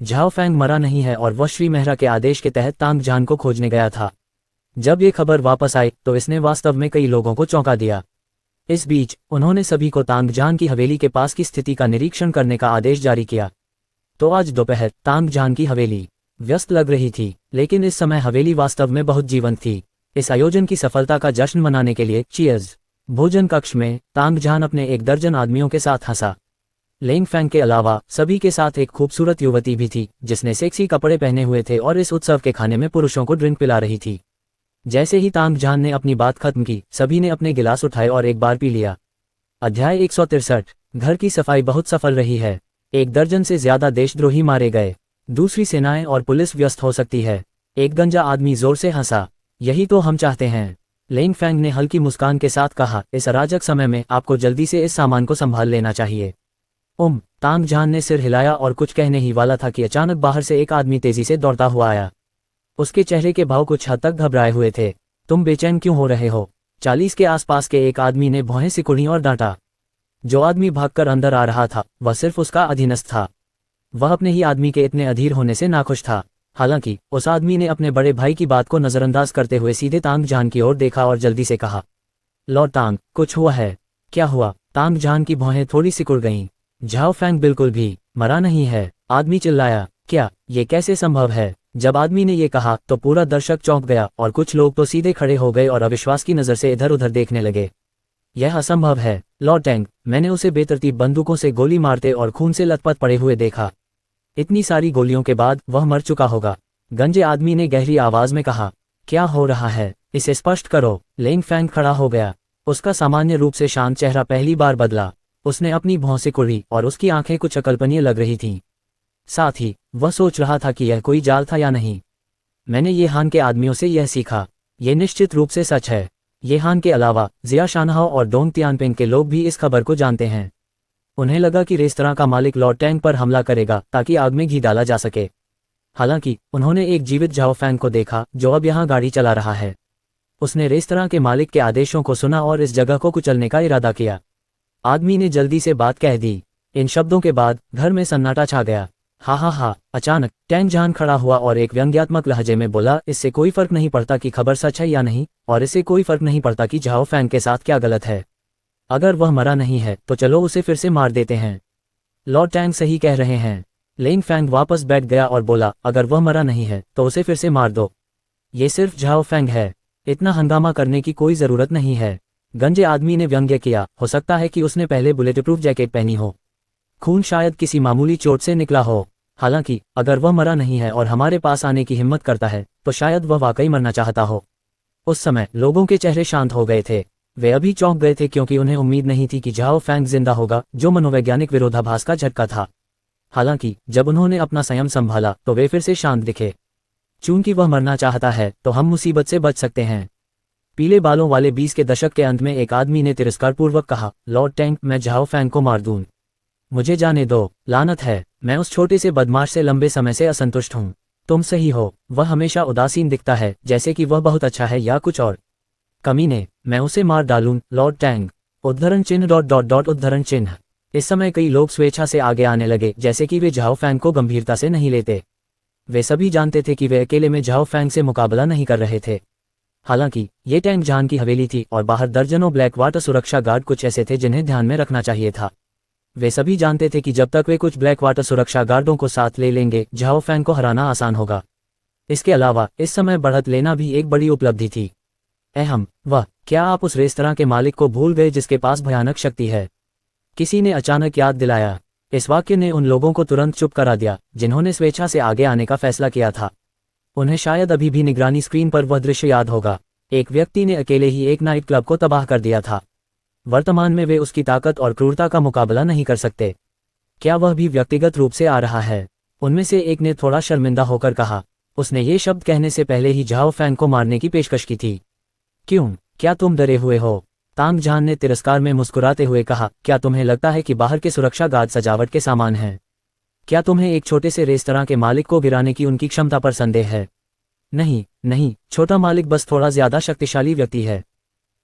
झाओ फैंग मरा नहीं है और वह श्री मेहरा के आदेश के तहत तांग जान को खोजने गया था। जब ये खबर वापस आई तो इसने वास्तव में कई लोगों को चौंका दिया। इस बीच उन्होंने सभी को तांग जान की हवेली के पास की स्थिति का निरीक्षण करने का आदेश जारी किया। तो आज दोपहर तांग जान की हवेली व्यस्त लग रही थी, लेकिन इस समय हवेली वास्तव में बहुत जीवंत थी। इस आयोजन की सफलता का जश्न मनाने के लिए चीयर्स। भोजन कक्ष में तांग जान अपने 1 दर्जन आदमियों के साथ हंसा। लेंग फैंग के अलावा सभी के साथ एक खूबसूरत युवती भी थी, जिसने सेक्सी कपड़े पहने हुए थे और इस उत्सव के खाने में पुरुषों को ड्रिंक पिला रही थी। जैसे ही तांग जान ने अपनी बात खत्म की, सभी ने अपने गिलास उठाए और एक बार पी लिया। अध्याय 163। घर की सफाई बहुत सफल रही है। 1 दर्जन से ज्यादा देशद्रोही मारे गए। दूसरी सेनाएं और पुलिस व्यस्त हो सकती है। एक गंजा आदमी जोर से हंसा। यही तो हम चाहते हैं, लेंग फैंग ने हल्की मुस्कान के साथ कहा। इस अराजक समय में आपको जल्दी से इस सामान को संभाल लेना चाहिए। तांग जान ने सिर हिलाया और कुछ कहने ही वाला था कि अचानक बाहर से एक आदमी तेजी से दौड़ता हुआ आया। उसके चेहरे के भाव कुछ हद तक घबराए हुए थे। तुम बेचैन क्यों हो रहे हो? 40 के आसपास के एक आदमी ने भौहें सिकुड़ी और डांटा। जो आदमी भागकर अंदर आ रहा था वह सिर्फ उसका अधीनस्थ था। वह अपने ही आदमी के इतने अधीर होने से नाखुश था। हालांकि उस आदमी ने अपने बड़े भाई की बात को नजरअंदाज करते हुए सीधे तांग जान की ओर देखा और जल्दी से कहा, लॉर्ड तांग, कुछ हुआ है? क्या हुआ? तांग जान की भौहें थोड़ी सिकुड़ गईं। झाओ फैंग बिल्कुल भी मरा नहीं है, आदमी चिल्लाया। क्या ये कैसे संभव है? जब आदमी ने ये कहा तो पूरा दर्शक चौंक गया और कुछ लोग तो सीधे खड़े हो गए और अविश्वास की नजर से इधर उधर देखने लगे। यह असंभव है लॉर्ड टैंग, मैंने उसे बेतरतीब बंदूकों से गोली मारते और खून से लथपथ पड़े हुए देखा। इतनी सारी गोलियों के बाद वह मर चुका होगा। गंजे आदमी ने गहरी आवाज में कहा। क्या हो रहा है? इसे स्पष्ट करो। लेंग फैंग खड़ा हो गया। उसका सामान्य रूप से शांत चेहरा पहली बार बदला। उसने अपनी भौं सिकुड़ी और उसकी आंखें कुछ अकल्पनीय लग रही थीं। साथ ही वह सोच रहा था कि यह कोई जाल था या नहीं। मैंने ये हान के आदमियों से यह सीखा। ये निश्चित रूप से सच है। ये हान के अलावा जिया शानहाओ और डोंग तियानपिंग के लोग भी इस खबर को जानते हैं। उन्हें लगा कि रेस्तरां का मालिक लॉर्ड टैंग पर हमला करेगा ताकि आग में घी डाला जा सके। हालांकि उन्होंने एक जीवित झाओ फैंग को देखा जो अब यहाँ गाड़ी चला रहा है। उसने रेस्तरां के मालिक के आदेशों को सुना और इस जगह को कुचलने का इरादा किया। आदमी ने जल्दी से बात कह दी। इन शब्दों के बाद घर में सन्नाटा छा गया। हा। अचानक टैंग जान खड़ा हुआ और एक व्यंग्यात्मक लहजे में बोला, इससे कोई फर्क नहीं पड़ता कि खबर सच है या नहीं, और इससे कोई फर्क नहीं पड़ता कि झाओ फैंग के साथ क्या गलत है। अगर वह मरा नहीं है तो चलो उसे फिर से मार देते हैं। लॉर्ड टैंग सही कह रहे हैं। लेंग फैंग वापस बैठ गया और बोला, अगर वह मरा नहीं है तो उसे फिर से मार दो। ये सिर्फ झाओ फैंग है, इतना हंगामा करने की कोई जरूरत नहीं है। गंजे आदमी ने व्यंग्य किया। हो सकता है कि उसने पहले बुलेटप्रूफ जैकेट पहनी हो। खून शायद किसी मामूली चोट से निकला हो। हालांकि अगर वह मरा नहीं है और हमारे पास आने की हिम्मत करता है तो शायद वह वाकई मरना चाहता हो। उस समय लोगों के चेहरे शांत हो गए थे। वे अभी चौंक गए थे क्योंकि उन्हें उम्मीद नहीं थी कि झाओ फैंग जिंदा होगा, जो मनोवैज्ञानिक विरोधाभास का झटका था। हालांकि जब उन्होंने अपना संयम संभाला तो वे फिर से शांत दिखे। चूंकि वह मरना चाहता है तो हम मुसीबत से बच सकते हैं। पीले बालों वाले 20 के दशक के अंत में एक आदमी ने तिरस्कारपूर्वक कहा, लॉर्ड टैंग, मैं झाओ फैंग को मार दूं। मुझे जाने दो। लानत है, मैं उस छोटे से बदमाश से लंबे समय से असंतुष्ट हूं। तुम सही हो, वह हमेशा उदासीन दिखता है, जैसे कि वह बहुत अच्छा है या कुछ और। कमीने, मैं उसे मार डालूं लॉर्ड टैंग। उद्धरण चिन्ह ... उद्धरण चिन्ह। इस समय कई लोग स्वेच्छा से आगे आने लगे, जैसे कि वे झाओ फैंग को गंभीरता से नहीं लेते। वे सभी जानते थे कि वे अकेले में झाओ फैंग से मुकाबला नहीं कर रहे थे। हालांकि ये टैंग जान की हवेली थी और बाहर दर्जनों ब्लैक वाटर सुरक्षा गार्ड कुछ ऐसे थे जिन्हें ध्यान में रखना चाहिए था। वे सभी जानते थे कि जब तक वे कुछ ब्लैक वाटर सुरक्षा गार्डों को साथ ले लेंगे, झाओ फैंग को हराना आसान होगा। इसके अलावा इस समय बढ़त लेना भी एक बड़ी उपलब्धि थी। वह, क्या आप उस रेस्तरां के मालिक को भूल गए जिसके पास भयानक शक्ति है? किसी ने अचानक याद दिलाया। इस वाक्य ने उन लोगों को तुरंत चुप करा दिया जिन्होंने स्वेच्छा से आगे आने का फैसला किया था। उन्हें शायद अभी भी निगरानी स्क्रीन पर वह दृश्य याद होगा। एक व्यक्ति ने अकेले ही एक नाइट क्लब को तबाह कर दिया था। वर्तमान में वे उसकी ताकत और क्रूरता का मुकाबला नहीं कर सकते। क्या वह भी व्यक्तिगत रूप से आ रहा है? उनमें से एक ने थोड़ा शर्मिंदा होकर कहा। उसने ये शब्द कहने से पहले ही झाओ फैंग को मारने की पेशकश की थी। क्यों, क्या तुम डरे हुए हो? तांग जान ने तिरस्कार में मुस्कुराते हुए कहा, क्या तुम्हें लगता है कि बाहर के सुरक्षा गार्ड सजावट के सामान हैं? क्या तुम्हें एक छोटे से रेस्तरां के मालिक को गिराने की उनकी क्षमता पर संदेह है? नहीं नहीं, छोटा मालिक बस थोड़ा ज्यादा शक्तिशाली व्यक्ति है।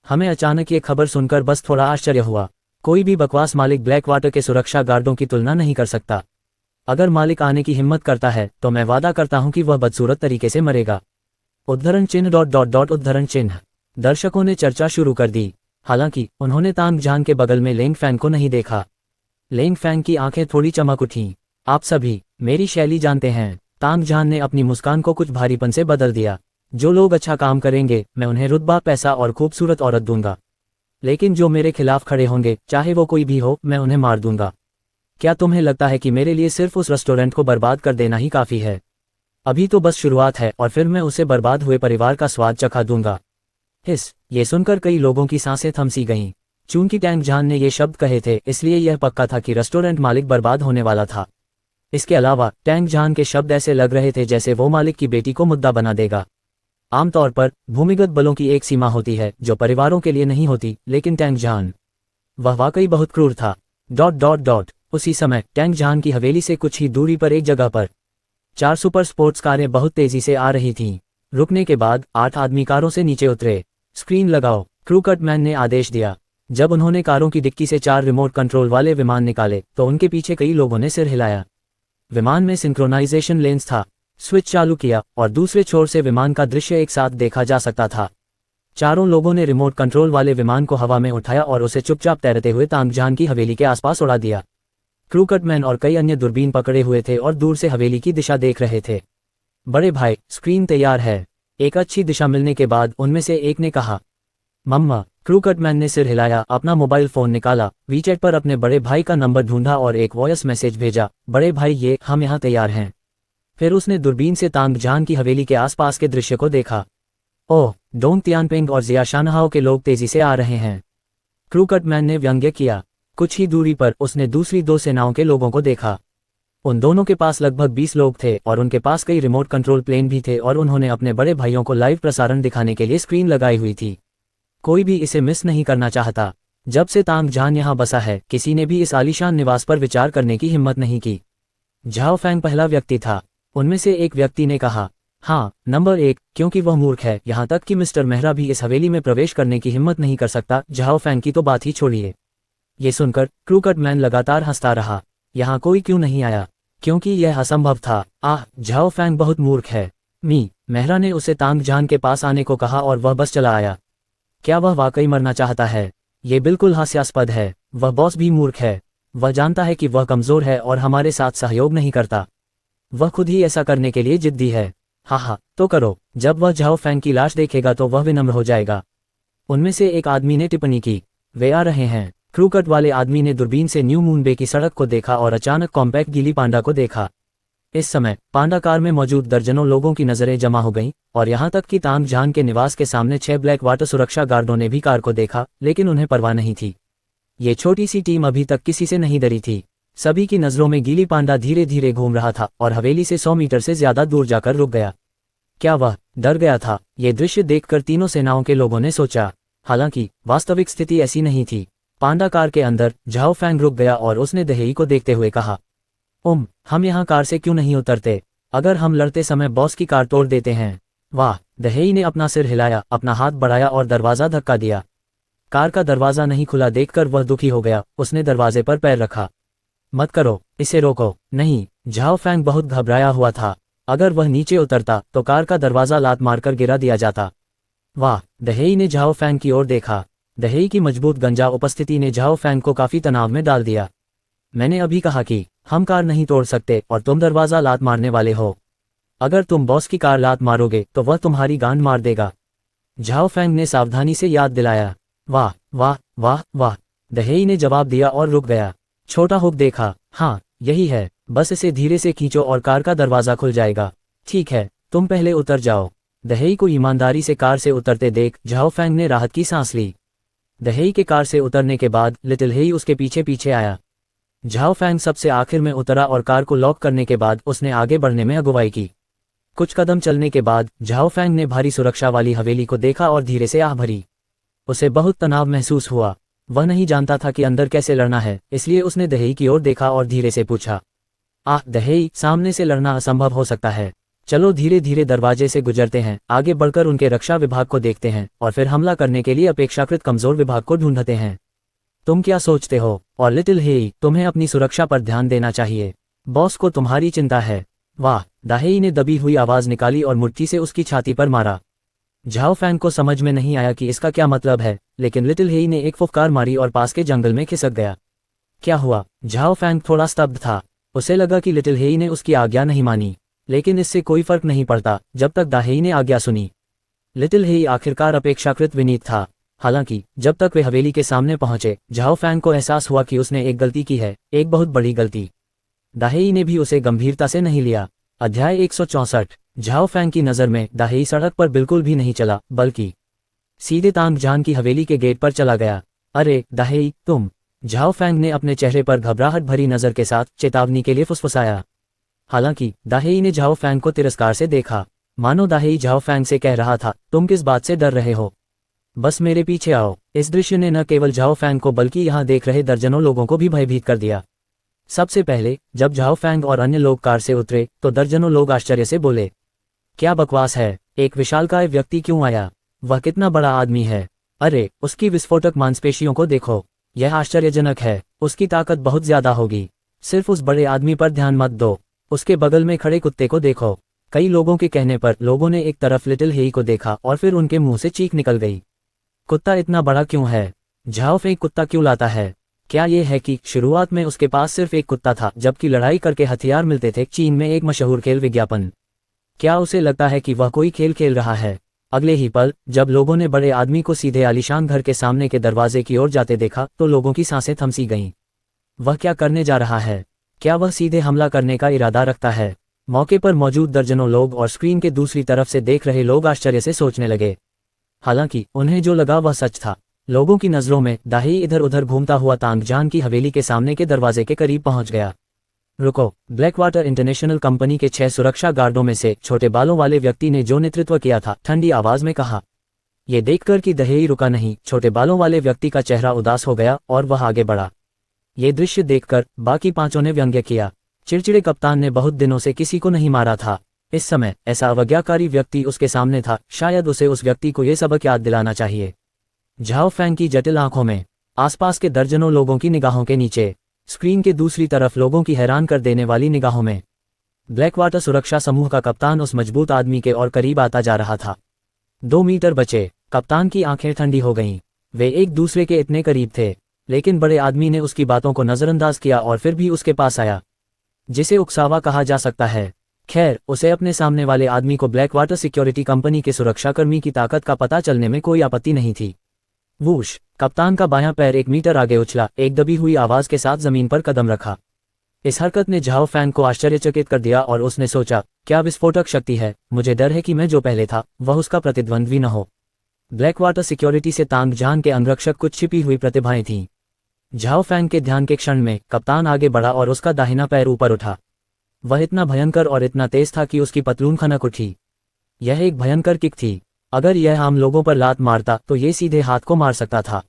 हमें अचानक ये खबर सुनकर बस थोड़ा आश्चर्य हुआ। कोई भी बकवास मालिक ब्लैक वाटर के सुरक्षा गार्डों की तुलना नहीं कर सकता। अगर मालिक आने की हिम्मत करता है तो मैं वादा करता हूं कि वह बदसूरत तरीके से मरेगा। उद्धरण चिन्ह। दर्शकों ने चर्चा शुरू कर दी। हालांकि उन्होंने तांग जान के बगल में लेंग फैंग को नहीं देखा। लेंग फैंग की आंखें थोड़ी चमक उठीं। आप सभी मेरी शैली जानते हैं। तांग जान ने अपनी मुस्कान को कुछ भारीपन से बदल दिया। जो लोग अच्छा काम करेंगे मैं उन्हें रुतबा, पैसा और खूबसूरत औरत दूंगा। लेकिन जो मेरे खिलाफ खड़े होंगे, चाहे वो कोई भी हो, मैं उन्हें मार दूंगा। क्या तुम्हें लगता है कि मेरे लिए सिर्फ उस रेस्टोरेंट को बर्बाद कर देना ही काफ़ी है? अभी तो बस शुरुआत है और फिर मैं उसे बर्बाद हुए परिवार का स्वाद चखा दूंगा। ये सुनकर कई लोगों की सांसें थम सी गईं। चूंकि टैंग जान ने ये शब्द कहे थे, इसलिए यह पक्का था कि रेस्टोरेंट मालिक बर्बाद होने वाला था। इसके अलावा टैंग जान के शब्द ऐसे लग रहे थे जैसे वो मालिक की बेटी को मुद्दा बना देगा। आमतौर पर भूमिगत बलों की एक सीमा होती है जो परिवारों के लिए नहीं होती, लेकिन टैंग जान, वह वाकई बहुत क्रूर था। उसी समय टैंग जान की हवेली से कुछ ही दूरी पर एक जगह पर 4 सुपर स्पोर्ट्स कारें बहुत तेजी से आ रही थीं। रुकने के बाद 8 आदमी कारों से नीचे उतरे। स्क्रीन लगाओ, क्रूकट मैन ने आदेश दिया। जब उन्होंने कारों की डिक्की से 4 रिमोट कंट्रोल वाले विमान निकाले तो उनके पीछे कई लोगों ने सिर हिलाया। विमान में सिंक्रोनाइजेशन लेंस था। स्विच चालू किया और दूसरे छोर से विमान का दृश्य एक साथ देखा जा सकता था। चारों लोगों ने रिमोट कंट्रोल वाले विमान को हवा में उठाया और उसे चुपचाप तैरते हुए तांग जान की हवेली के आसपास उड़ा दिया। क्रूकट मैन और कई अन्य दूरबीन पकड़े हुए थे और दूर से हवेली की दिशा देख रहे थे। बड़े भाई, स्क्रीन तैयार है। एक अच्छी दिशा मिलने के बाद उनमें से एक ने कहा। मम्मा, क्रूकट मैन ने सिर हिलाया, अपना मोबाइल फोन निकाला, वीचैट पर अपने बड़े भाई का नंबर ढूंढा और एक वॉइस मैसेज भेजा। बड़े भाई, हम यहाँ तैयार हैं। फिर उसने दूरबीन से तांग जान की हवेली के आसपास के दृश्य को देखा। ओह, डोंग तियानपेंग और जिया शानहाओ के लोग तेजी से आ रहे हैं, क्रूकट मैन ने व्यंग्य किया। कुछ ही दूरी पर उसने दूसरी 2 सेनाओं के लोगों को देखा। उन दोनों के पास लगभग 20 लोग थे और उनके पास कई रिमोट कंट्रोल प्लेन भी थे और उन्होंने अपने बड़े भाइयों को लाइव प्रसारण दिखाने के लिए स्क्रीन लगाई हुई थी। कोई भी इसे मिस नहीं करना चाहता। जब से तांग जान यहाँ बसा है, किसी ने भी इस आलीशान निवास पर विचार करने की हिम्मत नहीं की। झाओ फैंग पहला व्यक्ति था। उनमें से एक व्यक्ति ने कहा, हाँ, नंबर 1, क्योंकि वह मूर्ख है। यहाँ तक कि मिस्टर मेहरा भी इस हवेली में प्रवेश करने की हिम्मत नहीं कर सकता। झाओ फैंग की तो बात ही छोड़िए। ये सुनकर क्रूकट मैन लगातार हंसता रहा। यहाँ कोई क्यों नहीं आया? क्योंकि यह असंभव था। झाओ फैंग बहुत मूर्ख है। मेहरा ने उसे तांग जान के पास आने को कहा और वह बस चला आया। क्या वह वाकई मरना चाहता है? ये बिल्कुल हास्यास्पद है। वह बॉस भी मूर्ख है। वह जानता है कि वह कमजोर है और हमारे साथ सहयोग नहीं करता। वह खुद ही ऐसा करने के लिए जिद्दी है। हाँ, तो करो। जब वह झाओ फैंग की लाश देखेगा तो वह विनम्र हो जाएगा। उनमें से एक आदमी ने टिप्पणी की, वे आ रहे हैं। क्रूकट वाले आदमी ने दूरबीन से न्यू मून बे की सड़क को देखा और अचानक कॉम्पैक्ट गीली पांडा को देखा। इस समय पांडा कार में मौजूद दर्जनों लोगों की नजरें जमा हो गईं और यहाँ तक कि तांग जान के निवास के सामने 6 ब्लैक वाटर सुरक्षा गार्डों ने भी कार को देखा, लेकिन उन्हें परवाह नहीं थी। ये छोटी सी टीम अभी तक किसी से नहीं डरी थी। सभी की नजरों में गीली पांडा धीरे धीरे घूम रहा था और हवेली से 100 मीटर से ज्यादा दूर जाकर रुक गया। क्या वह डर गया था? ये दृश्य देखकर तीनों सेनाओं के लोगों ने सोचा। हालांकि वास्तविक स्थिति ऐसी नहीं थी। पांडा कार के अंदर झाओ फैंग रुक गया और उसने दहेई को देखते हुए कहा, हम यहाँ कार से क्यों नहीं उतरते? अगर हम लड़ते समय बॉस की कार तोड़ देते हैं। वाह! दहेई ने अपना सिर हिलाया, अपना हाथ बढ़ाया और दरवाजा धक्का दिया। कार का दरवाजा नहीं खुला देखकर वह दुखी हो गया। उसने दरवाजे पर पैर रखा। मत करो, इसे रोको। नहीं, झाओ फैंग बहुत घबराया हुआ था। अगर वह नीचे उतरता तो कार का दरवाजा लात मारकर गिरा दिया जाता। वाह! दहेई ने झाओ फैंग की ओर देखा। दहेई की मजबूत गंजा उपस्थिति ने झाओ फैंग को काफी तनाव में डाल दिया। मैंने अभी कहा कि हम कार नहीं तोड़ सकते और तुम दरवाजा लात मारने वाले हो। अगर तुम बॉस की कार लात मारोगे तो वह तुम्हारी गांड मार देगा। झाओ फैंग ने सावधानी से याद दिलाया। वाह वाह वाह वाह! दहेई ने जवाब दिया और रुक गया। छोटा हुक देखा। हाँ, यही है, बस इसे धीरे से खींचो और कार का दरवाजा खुल जाएगा। ठीक है, तुम पहले उतर जाओ। दहेई को ईमानदारी से कार से उतरते देख झाओ फैंग ने राहत की सांस ली। दहेई के कार से उतरने के बाद लिटिल हेई उसके पीछे पीछे आया। झाओ फैंग सबसे आखिर में उतरा और कार को लॉक करने के बाद उसने आगे बढ़ने में अगुवाई की। कुछ कदम चलने के बाद झाओ फैंग ने भारी सुरक्षा वाली हवेली को देखा और धीरे से आह भरी। उसे बहुत तनाव महसूस हुआ। वह नहीं जानता था कि अंदर कैसे लड़ना है, इसलिए उसने दहेई की ओर देखा और धीरे से पूछा, दहेई, सामने से लड़ना असंभव हो सकता है। चलो धीरे धीरे दरवाजे से गुजरते हैं, आगे बढ़कर उनके रक्षा विभाग को देखते हैं और फिर हमला करने के लिए अपेक्षाकृत कमजोर विभाग को ढूंढते हैं। तुम क्या सोचते हो? और लिटिल हेई, तुम्हें अपनी सुरक्षा पर ध्यान देना चाहिए। बॉस को तुम्हारी चिंता है। वाह! दहेई ने दबी हुई आवाज निकाली और मुट्ठी से उसकी छाती पर मारा। झाओ फैंग को समझ में नहीं आया कि इसका क्या मतलब है, लेकिन लिटिल हेई ने एक फुफकार मारी और पास के जंगल में खिसक गया। क्या हुआ? झाओ फैंग थोड़ा स्तब्ध था। उसे लगा कि लिटिल हेई ने उसकी आज्ञा नहीं मानी, लेकिन इससे कोई फर्क नहीं पड़ता जब तक दहेई ने आज्ञा सुनी। लिटिल हेई आखिरकार अपेक्षाकृत विनीत था। हालांकि जब तक वे हवेली के सामने पहुंचे, झाओ फैंग को एहसास हुआ कि उसने एक गलती की है, एक बहुत बड़ी गलती। दहेई ने भी उसे गंभीरता से नहीं लिया। अध्याय 164। झाओ फैंग की नज़र में दहेई सड़क पर बिल्कुल भी नहीं चला, बल्कि सीधे तांग जान की हवेली के गेट पर चला गया। अरे दहेई, तुम! झाओ फैंग ने अपने चेहरे पर घबराहट भरी नज़र के साथ चेतावनी के लिए फुसफुसाया। हालांकि दहेई ने झाओ फैंग को तिरस्कार से देखा, मानो दहेई झाओ फैंग से कह रहा था, तुम किस बात से डर रहे हो? बस मेरे पीछे आओ। इस दृश्य ने न केवल झाओ फैंग को बल्कि यहाँ देख रहे दर्जनों लोगों को भी भयभीत कर दिया। सबसे पहले जब झाओ फैंग और अन्य लोग कार से उतरे तो दर्जनों लोग आश्चर्य से बोले, क्या बकवास है? एक विशालकाय व्यक्ति क्यों आया? वह कितना बड़ा आदमी है? अरे, उसकी विस्फोटक मांसपेशियों को देखो, यह आश्चर्यजनक है। उसकी ताकत बहुत ज्यादा होगी। सिर्फ उस बड़े आदमी पर ध्यान मत दो, उसके बगल में खड़े कुत्ते को देखो। कई लोगों के कहने पर लोगों ने एक तरफ लिटिल हेई को देखा और फिर उनके मुंह से चीख निकल गई। कुत्ता इतना बड़ा क्यों है? झाओ फैंग कुत्ता क्यों लाता है? क्या ये है कि शुरुआत में उसके पास सिर्फ एक कुत्ता था, जबकि लड़ाई करके हथियार मिलते थे? चीन में एक मशहूर खेल विज्ञापन। क्या उसे लगता है कि वह कोई खेल खेल रहा है? अगले ही पल जब लोगों ने बड़े आदमी को सीधे आलीशान घर के सामने के दरवाजे की ओर जाते देखा तो लोगों की सांसें थमसी गईं। वह क्या करने जा रहा है? क्या वह सीधे हमला करने का इरादा रखता है? मौके पर मौजूद दर्जनों लोग और स्क्रीन के दूसरी तरफ से देख रहे लोग आश्चर्य से सोचने लगे। हालांकि उन्हें जो लगा वह सच था। लोगों की नजरों में दहेई इधर उधर घूमता हुआ तांग जान की हवेली के सामने के दरवाजे के करीब पहुंच गया। रुको! ब्लैक वाटर इंटरनेशनल कंपनी के 6 सुरक्षा गार्डों में से छोटे बालों वाले व्यक्ति ने जो नेतृत्व किया था, ठंडी आवाज में कहा। ये देखकर कि दहेई रुका नहीं, छोटे बालों वाले व्यक्ति का चेहरा उदास हो गया और वह आगे बढ़ा। ये दृश्य देखकर बाकी 5 ने व्यंग्य किया। चिड़चिड़े कप्तान ने बहुत दिनों से किसी को नहीं मारा था। इस समय ऐसा अवज्ञाकारी व्यक्ति उसके सामने था, शायद उसे उस व्यक्ति को ये सबक याद दिलाना चाहिए। झाओ फैंग की जटिल आंखों में, आसपास के दर्जनों लोगों की निगाहों के नीचे, स्क्रीन के दूसरी तरफ लोगों की हैरान कर देने वाली निगाहों में, ब्लैक वाटर सुरक्षा समूह का कप्तान उस मजबूत आदमी के और करीब आता जा रहा था। 2 मीटर बचे। कप्तान की आंखें ठंडी हो गईं। वे एक दूसरे के इतने करीब थे, लेकिन बड़े आदमी ने उसकी बातों को नजरअंदाज किया और फिर भी उसके पास आया, जिसे उकसावा कहा जा सकता है। खैर, उसे अपने सामने वाले आदमी को ब्लैक वाटर सिक्योरिटी कंपनी के सुरक्षाकर्मी की ताकत का पता चलने में कोई आपत्ति नहीं थी। वूश! कप्तान का बायां पैर 1 मीटर आगे उछला, एक दबी हुई आवाज के साथ जमीन पर कदम रखा। इस हरकत ने झाओ फैंग को आश्चर्यचकित कर दिया और उसने सोचा, क्या विस्फोटक शक्ति है? मुझे डर है कि मैं जो पहले था वह उसका प्रतिद्वंद्वी न हो। ब्लैक वाटर सिक्योरिटी से तांग जान के अंगरक्षक कुछ छिपी हुई प्रतिभाएं थीं। झाओ फैंग के ध्यान के क्षण में कप्तान आगे बढ़ा और उसका दाहिना पैर ऊपर उठा। वह इतना भयंकर और इतना तेज था कि उसकी पतलून खनक उठी। यह एक भयंकर किक थी। अगर यह आम लोगों पर लात मारता तो ये सीधे हाथ को मार सकता था,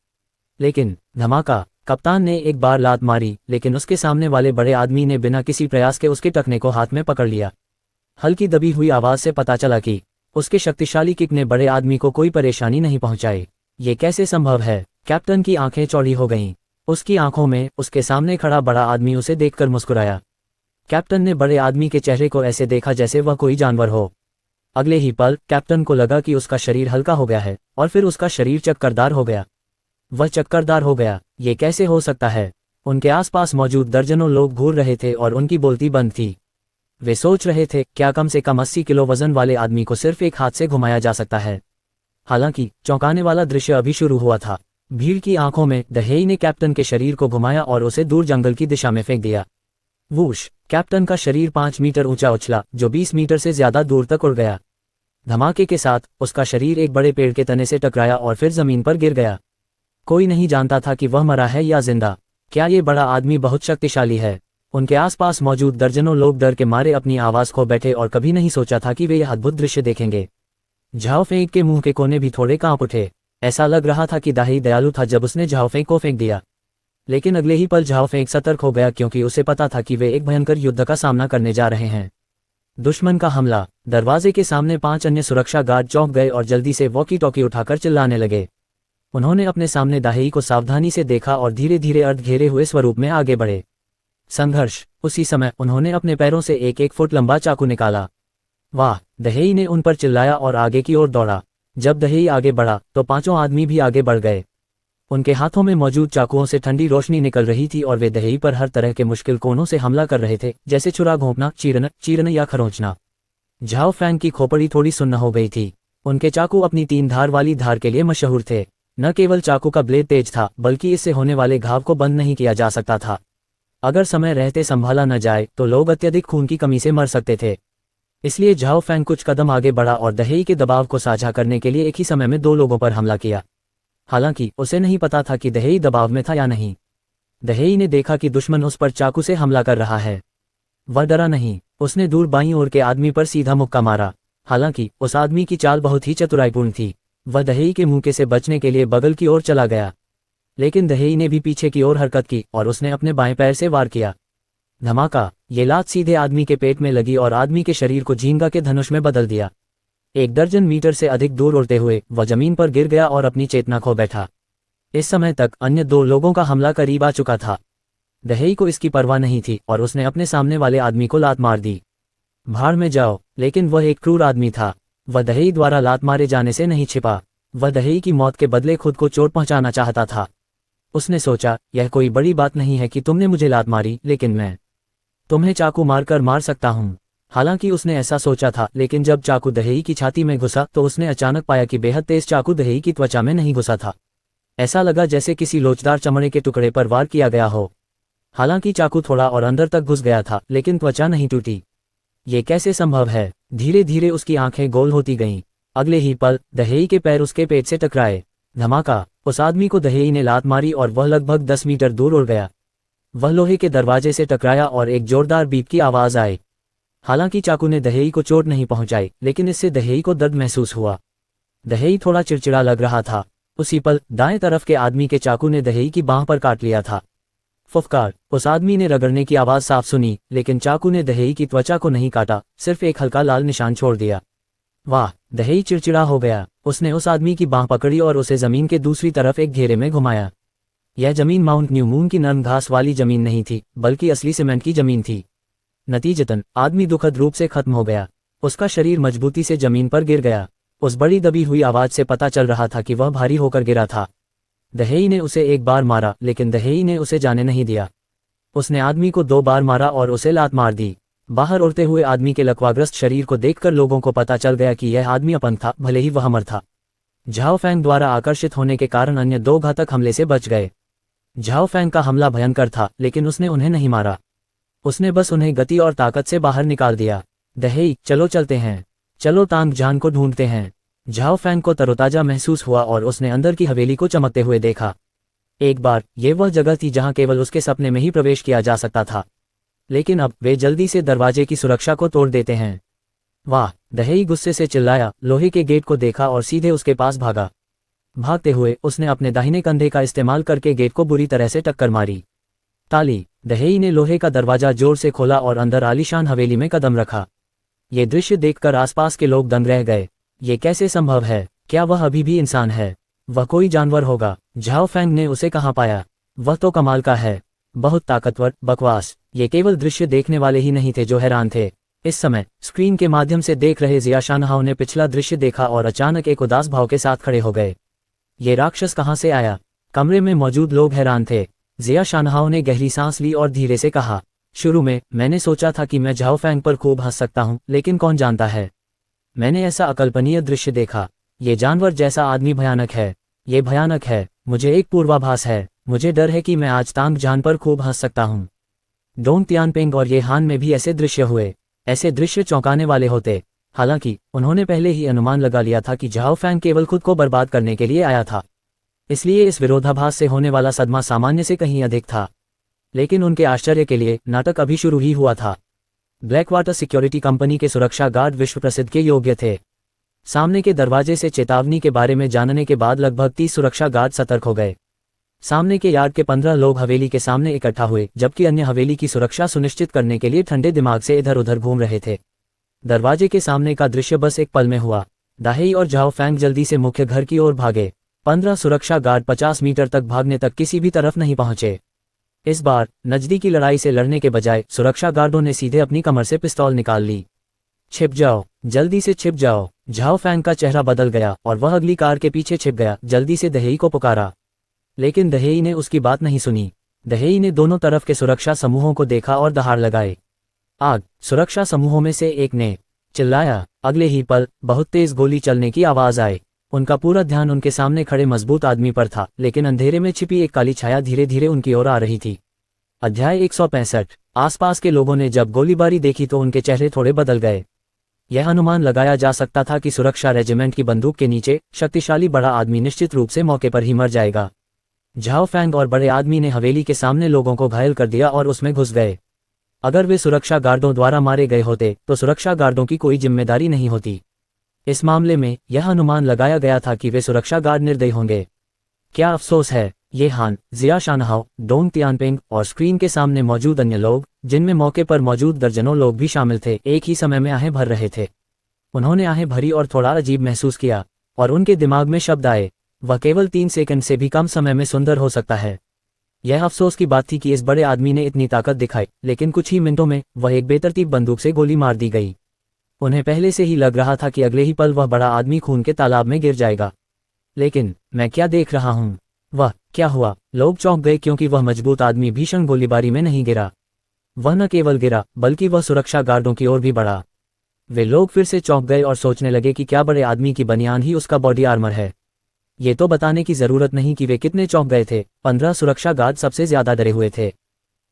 लेकिन धमाका! कप्तान ने एक बार लात मारी, लेकिन उसके सामने वाले बड़े आदमी ने बिना किसी प्रयास के उसके टखने को हाथ में पकड़ लिया। हल्की दबी हुई आवाज से पता चला कि उसके शक्तिशाली किक ने बड़े आदमी को कोई परेशानी नहीं पहुंचाई। ये कैसे संभव है? कैप्टन की आंखें चौड़ी हो गईं। उसकी आंखों में उसके सामने खड़ा बड़ा आदमी उसे देखकर मुस्कुराया। कैप्टन ने बड़े आदमी के चेहरे को ऐसे देखा जैसे वह कोई जानवर हो। अगले ही पल कैप्टन को लगा कि उसका शरीर हल्का हो गया है और फिर उसका शरीर चक्करदार हो गया। वह चक्करदार हो गया, ये कैसे हो सकता है? उनके आसपास मौजूद दर्जनों लोग घूर रहे थे और उनकी बोलती बंद थी। वे सोच रहे थे, क्या कम से कम 80 किलो वजन वाले आदमी को सिर्फ एक हाथ से घुमाया जा सकता है? हालांकि चौंकाने वाला दृश्य अभी शुरू हुआ था। भीड़ की आंखों में दहेई ने कैप्टन के शरीर को घुमाया और उसे दूर जंगल की दिशा में फेंक दिया। वूश! कैप्टन का शरीर 5 मीटर ऊंचा उछला, जो 20 मीटर से ज्यादा दूर तक उड़ गया। धमाके के साथ उसका शरीर एक बड़े पेड़ के तने से टकराया और फिर जमीन पर गिर गया। कोई नहीं जानता था कि वह मरा है या जिंदा। क्या ये बड़ा आदमी बहुत शक्तिशाली है? उनके आसपास मौजूद दर्जनों लोग डर के मारे अपनी आवाज खो बैठे और कभी नहीं सोचा था कि वे यह अद्भुत दृश्य देखेंगे। झाओ फेंक के मुंह के कोने भी थोड़े कांप उठे। ऐसा लग रहा था कि दाही दयालु था जब उसने झाओ फेंक को फेंक दिया। लेकिन अगले ही पल झाओ फेंक सतर्क हो गया, क्योंकि उसे पता था कि वे एक भयंकर युद्ध का सामना करने जा रहे हैं। दुश्मन का हमला। दरवाजे के सामने 5 अन्य सुरक्षा गार्ड चौंक गए और जल्दी से वॉकी टॉकी उठाकर चिल्लाने लगे। उन्होंने अपने सामने दाही को सावधानी से देखा और धीरे धीरे अर्ध घेरे हुए स्वरूप में आगे बढ़े। संघर्ष। उसी समय उन्होंने अपने पैरों से एक 1 फुट लंबा चाकू निकाला। वाह! दहेई ने उन पर चिल्लाया और आगे की ओर दौड़ा। जब दहेई आगे बढ़ा तो 5 आदमी भी आगे बढ़ गए। उनके हाथों में मौजूद चाकुओं से ठंडी रोशनी निकल रही थी और वे दहेई पर हर तरह के मुश्किल कोनों से हमला कर रहे थे, जैसे छुरा घोंपना, चीरना या खरोंचना। झाओ फैंग की खोपड़ी थोड़ी सुन्न हो गई थी। उनके चाकू अपनी 3 धार वाली धार के लिए मशहूर थे। न केवल चाकू का ब्लेड तेज था, बल्कि इससे होने वाले घाव को बंद नहीं किया जा सकता था। अगर समय रहते संभाला न जाए तो लोग अत्यधिक खून की कमी से मर सकते थे। इसलिए झाओ फैंग कुछ कदम आगे बढ़ा और दहेई के दबाव को साझा करने के लिए एक ही समय में 2 लोगों पर हमला किया। हालांकि उसे नहीं पता था कि दहेई दबाव में था या नहीं। दहेई ने देखा कि दुश्मन उस पर चाकू से हमला कर रहा है। वह डरा नहीं। उसने दूर बाईं ओर के आदमी पर सीधा मुक्का मारा। हालांकि उस आदमी की चाल बहुत ही चतुराईपूर्ण थी। वह दहेई के मुक्के से बचने के लिए बगल की ओर चला गया, लेकिन दहेई ने भी पीछे की ओर हरकत की और उसने अपने बाएं पैर से वार किया। धमाका! ये लात सीधे आदमी के पेट में लगी और आदमी के शरीर को झींगा के धनुष में बदल दिया। 1 दर्जन मीटर से अधिक दूर उड़ते हुए वह जमीन पर गिर गया और अपनी चेतना खो बैठा। इस समय तक अन्य 2 लोगों का हमला करीब आ चुका था। दहेई को इसकी परवाह नहीं थी और उसने अपने सामने वाले आदमी को लात मार दी। भाड़ में जाओ! लेकिन वह एक क्रूर आदमी था। वह दहेई द्वारा लात मारे जाने से नहीं छिपा। वह दहेई की मौत के बदले खुद को चोट पहुंचाना चाहता था। उसने सोचा, यह कोई बड़ी बात नहीं है कि तुमने मुझे लात मारी, लेकिन मैं तुम्हें चाकू मारकर मार सकता हूं। हालांकि उसने ऐसा सोचा था, लेकिन जब चाकू दहेई की छाती में घुसा तो उसने अचानक पाया कि बेहद तेज चाकू दहेई की त्वचा में नहीं घुसा था। ऐसा लगा जैसे किसी लोचदार चमड़े के टुकड़े पर वार किया गया हो। हालांकि चाकू थोड़ा और अंदर तक घुस गया था, लेकिन त्वचा नहीं टूटी। ये कैसे संभव है? धीरे धीरे उसकी आंखें गोल होती गईं। अगले ही पल दहेई के पैर उसके पेट से टकराए। धमाका! उस आदमी को दहेई ने लात मारी और वह लगभग 10 मीटर दूर उड़ गया। वह लोहे के दरवाजे से टकराया और एक जोरदार बीप की आवाज आई। हालांकि चाकू ने दहेई को चोट नहीं पहुंचाई, लेकिन इससे दहेई को दर्द महसूस हुआ। दहेई थोड़ा चिड़चिड़ा लग रहा था। उसी पल दाएं तरफ के आदमी के चाकू ने दहेई की बांह पर काट लिया था। फुफकार! उस आदमी ने रगड़ने की आवाज साफ सुनी, लेकिन चाकू ने दहेई की त्वचा को नहीं काटा, सिर्फ एक हल्का लाल निशान छोड़ दिया। वाह! दहेई चिड़चिड़ा हो गया। उसने उस आदमी की बांह पकड़ी और उसे जमीन के दूसरी तरफ एक घेरे में घुमाया। यह जमीन माउंट न्यू मून की नरम घास वाली जमीन नहीं थी, बल्कि असली सीमेंट की जमीन थी। नतीजतन आदमी दुखद रूप से खत्म हो गया। उसका शरीर मजबूती से जमीन पर गिर गया। उस बड़ी दबी हुई आवाज से पता चल रहा था कि वह भारी होकर गिरा था। दहेई ने उसे 1 बार मारा, लेकिन दहेई ने उसे जाने नहीं दिया। उसने आदमी को 2 बार मारा और उसे लात मार दी। बाहर उड़ते हुए आदमी के लकवाग्रस्त शरीर को देखकर लोगों को पता चल गया कि यह आदमी अपंग था, भले ही वह अमर था। झाओ फैंग द्वारा आकर्षित होने के कारण अन्य 2 घातक हमले से बच गए। झाओ फैंग का हमला भयंकर था, लेकिन उसने उन्हें नहीं मारा। उसने बस उन्हें गति और ताकत से बाहर निकाल दिया। दहेई, चलो चलते हैं। चलो तांग जान को ढूंढते हैं। झाओ फैंग को तरोताजा महसूस हुआ और उसने अंदर की हवेली को चमकते हुए देखा। एक बार ये वह जगह थी जहां केवल उसके सपने में ही प्रवेश किया जा सकता था, लेकिन अब वे जल्दी से दरवाजे की सुरक्षा को तोड़ देते हैं। वाह! दहेई गुस्से से चिल्लाया, लोहे के गेट को देखा और सीधे उसके पास भागा। भागते हुए उसने अपने दाहिने कंधे का इस्तेमाल करके गेट को बुरी तरह से टक्कर मारी। ताली! दहेई ने लोहे का दरवाजा जोर से खोला और अंदर आलीशान हवेली में कदम रखा। ये दृश्य देखकर आसपास के लोग दंग रह गए। ये कैसे संभव है? क्या वह अभी भी इंसान है? वह कोई जानवर होगा। झाओ फैंग ने उसे कहाँ पाया? वह तो कमाल का है, बहुत ताकतवर। बकवास! ये केवल दृश्य देखने वाले ही नहीं थे जो हैरान थे, इस समय स्क्रीन के माध्यम से देख रहे जिया शाहनहाव ने पिछला दृश्य देखा और अचानक एक उदास भाव के साथ खड़े हो गए। ये राक्षस कहाँ से आया? कमरे में मौजूद लोग हैरान थे। जिया शाहनहाव ने गहरी सांस ली और धीरे से कहा, शुरू में मैंने सोचा था कि मैं झाओ फैंग पर खूब हंस सकता हूँ, लेकिन कौन जानता है, मैंने ऐसा अकल्पनीय दृश्य देखा। ये जानवर जैसा आदमी भयानक है, ये भयानक है। मुझे एक पूर्वाभास है, मुझे डर है कि मैं आज तांग जान पर खूब हंस सकता हूँ। डोंग तियानपेंग और ये हान में भी ऐसे दृश्य हुए। ऐसे दृश्य चौंकाने वाले होते। हालांकि उन्होंने पहले ही अनुमान लगा लिया था कि झाओ फैंग केवल खुद को बर्बाद करने के लिए आया था, इसलिए इस विरोधाभास से होने वाला सदमा सामान्य से कहीं अधिक था। लेकिन उनके आश्चर्य के लिए नाटक अभी शुरू ही हुआ था। ब्लैक वाटर सिक्योरिटी कंपनी के सुरक्षा गार्ड विश्व प्रसिद्ध के योग्य थे। सामने के दरवाजे से चेतावनी के बारे में जानने के बाद लगभग 30 सुरक्षा गार्ड सतर्क हो गए। सामने के यार्ड के 15 लोग हवेली के सामने इकट्ठा हुए, जबकि अन्य हवेली की सुरक्षा सुनिश्चित करने के लिए ठंडे दिमाग से इधर उधर घूम रहे थे। दरवाजे के सामने का दृश्य बस एक पल में हुआ। दाहेई और झाओ फैंग जल्दी से मुख्य घर की ओर भागे। 15 सुरक्षा गार्ड 50 मीटर तक भागने तक किसी भी तरफ नहीं पहुंचे। इस बार नजदीकी लड़ाई से लड़ने के बजाय सुरक्षा गार्डों ने सीधे अपनी कमर से पिस्तौल निकाल ली। छिप जाओ, जल्दी से छिप जाओ। झाओ फैंग का चेहरा बदल गया और वह अगली कार के पीछे छिप गया। जल्दी से दहेई को पुकारा, लेकिन दहेई ने उसकी बात नहीं सुनी। दहेई ने दोनों तरफ के सुरक्षा समूहों को देखा और दहाड़ लगाए। आग! सुरक्षा समूहों में से एक ने चिल्लाया। अगले ही पल बहुत तेज गोली चलने की आवाज आई। उनका पूरा ध्यान उनके सामने खड़े मजबूत आदमी पर था, लेकिन अंधेरे में छिपी एक काली छाया धीरे धीरे उनकी ओर आ रही थी। अध्याय 165। आसपास के लोगों ने जब गोलीबारी देखी तो उनके चेहरे थोड़े बदल गए। यह अनुमान लगाया जा सकता था कि सुरक्षा रेजिमेंट की बंदूक के नीचे शक्तिशाली बड़ा आदमी निश्चित रूप से मौके पर ही मर जाएगा। झाओ फैंग और बड़े आदमी ने हवेली के सामने लोगों को घायल कर दिया और उसमें घुस गए। अगर वे सुरक्षा गार्डों द्वारा मारे गए होते तो सुरक्षा गार्डों की कोई जिम्मेदारी नहीं होती। इस मामले में यह अनुमान लगाया गया था कि वे सुरक्षा गार्ड निर्दयी होंगे। क्या अफसोस है, ये हान, जिया शाहनहाव, डोंग तियानपेंग और स्क्रीन के सामने मौजूद अन्य लोग, जिनमें मौके पर मौजूद दर्जनों लोग भी शामिल थे, एक ही समय में आहें भर रहे थे। उन्होंने आहें भरी और थोड़ा अजीब महसूस किया, और उनके दिमाग में शब्द आए, वह केवल 3 सेकंड से भी कम समय में सुंदर हो सकता है। यह अफसोस की बात थी कि इस बड़े आदमी ने इतनी ताकत दिखाई, लेकिन कुछ ही मिनटों में वह एक बेतरतीब बंदूक से गोली मार दी गई। उन्हें पहले से ही लग रहा था कि अगले ही पल वह बड़ा आदमी खून के तालाब में गिर जाएगा। लेकिन मैं क्या देख रहा हूँ? वह क्या हुआ? लोग चौंक गए क्योंकि वह मजबूत आदमी भीषण गोलीबारी में नहीं गिरा। वह न केवल गिरा, बल्कि वह सुरक्षा गार्डों की ओर भी बढ़ा। वे लोग फिर से चौंक गए और सोचने लगे कि क्या बड़े आदमी की बनियान ही उसका बॉडी आर्मर है। ये तो बताने की जरूरत नहीं कि वे कितने चौंक गए थे। 15 सुरक्षा गार्ड सबसे ज्यादा डरे हुए थे।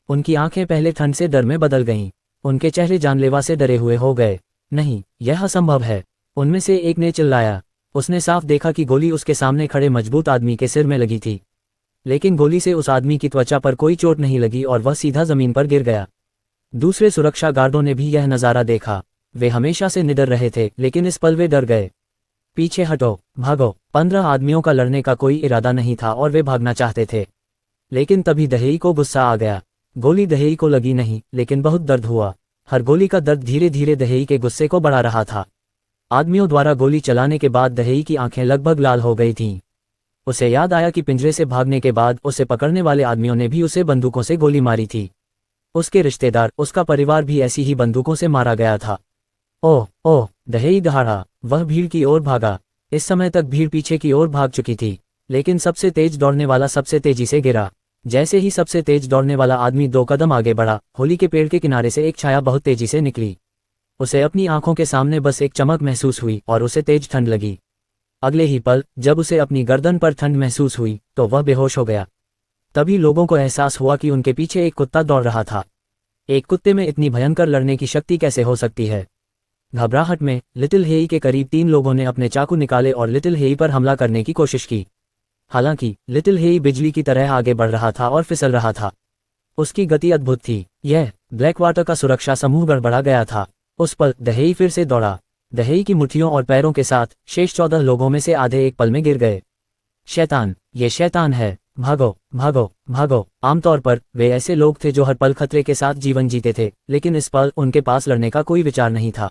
उनकी आंखें पहले ठंड से डर में बदल गईं। उनके चेहरे जानलेवा से डरे हुए हो गए। नहीं, यह असंभव है, उनमें से एक ने चिल्लाया। उसने साफ देखा कि गोली उसके सामने खड़े मजबूत आदमी के सिर में लगी थी, लेकिन गोली से उस आदमी की त्वचा पर कोई चोट नहीं लगी और वह सीधा जमीन पर गिर गया। दूसरे सुरक्षा गार्डों ने भी यह नज़ारा देखा। वे हमेशा से निडर रहे थे, लेकिन इस पल वे डर गए। पीछे हटो, भागो। 15 आदमियों का लड़ने का कोई इरादा नहीं था और वे भागना चाहते थे, लेकिन तभी दहेई को गुस्सा आ गया। गोली दहेई को लगी नहीं, लेकिन बहुत दर्द हुआ। हर गोली का दर्द धीरे धीरे दहेई के गुस्से को बढ़ा रहा था। आदमियों द्वारा गोली चलाने के बाद दहेई की आंखें लगभग लाल हो गई थीं। उसे याद आया कि पिंजरे से भागने के बाद उसे पकड़ने वाले आदमियों ने भी उसे बंदूकों से गोली मारी थी। उसके रिश्तेदार, उसका परिवार भी ऐसी ही बंदूकों से मारा गया था। ओह ओह, दहेई दहाड़ा। वह भीड़ की ओर भागा। इस समय तक भीड़ पीछे की ओर भाग चुकी थी, लेकिन सबसे तेज दौड़ने वाला सबसे तेजी से गिरा। जैसे ही सबसे तेज दौड़ने वाला आदमी 2 कदम आगे बढ़ा, होली के पेड़ के किनारे से एक छाया बहुत तेजी से निकली। उसे अपनी आंखों के सामने बस एक चमक महसूस हुई और उसे तेज ठंड लगी। अगले ही पल जब उसे अपनी गर्दन पर ठंड महसूस हुई तो वह बेहोश हो गया। तभी लोगों को एहसास हुआ कि उनके पीछे एक कुत्ता दौड़ रहा था। एक कुत्ते में इतनी भयंकर लड़ने की शक्ति कैसे हो सकती है? घबराहट में लिटिल हेई के करीब 3 लोगों ने अपने चाकू निकाले और लिटिल हेई पर हमला करने की कोशिश की। हालांकि लिटिल हेई बिजली की तरह आगे बढ़ रहा था और फिसल रहा था। उसकी गति अद्भुत थी। यह ब्लैक वाटर का सुरक्षा समूह गड़बड़ा गया था। उस पल दहेई फिर से दौड़ा। दहेई की मुट्ठियों और पैरों के साथ शेष 14 लोगों में से आधे एक पल में गिर गए। शैतान, ये शैतान है, भागो भागो भागो। आमतौर पर वे ऐसे लोग थे जो हर पल खतरे के साथ जीवन जीते थे, लेकिन इस पल उनके पास लड़ने का कोई विचार नहीं था।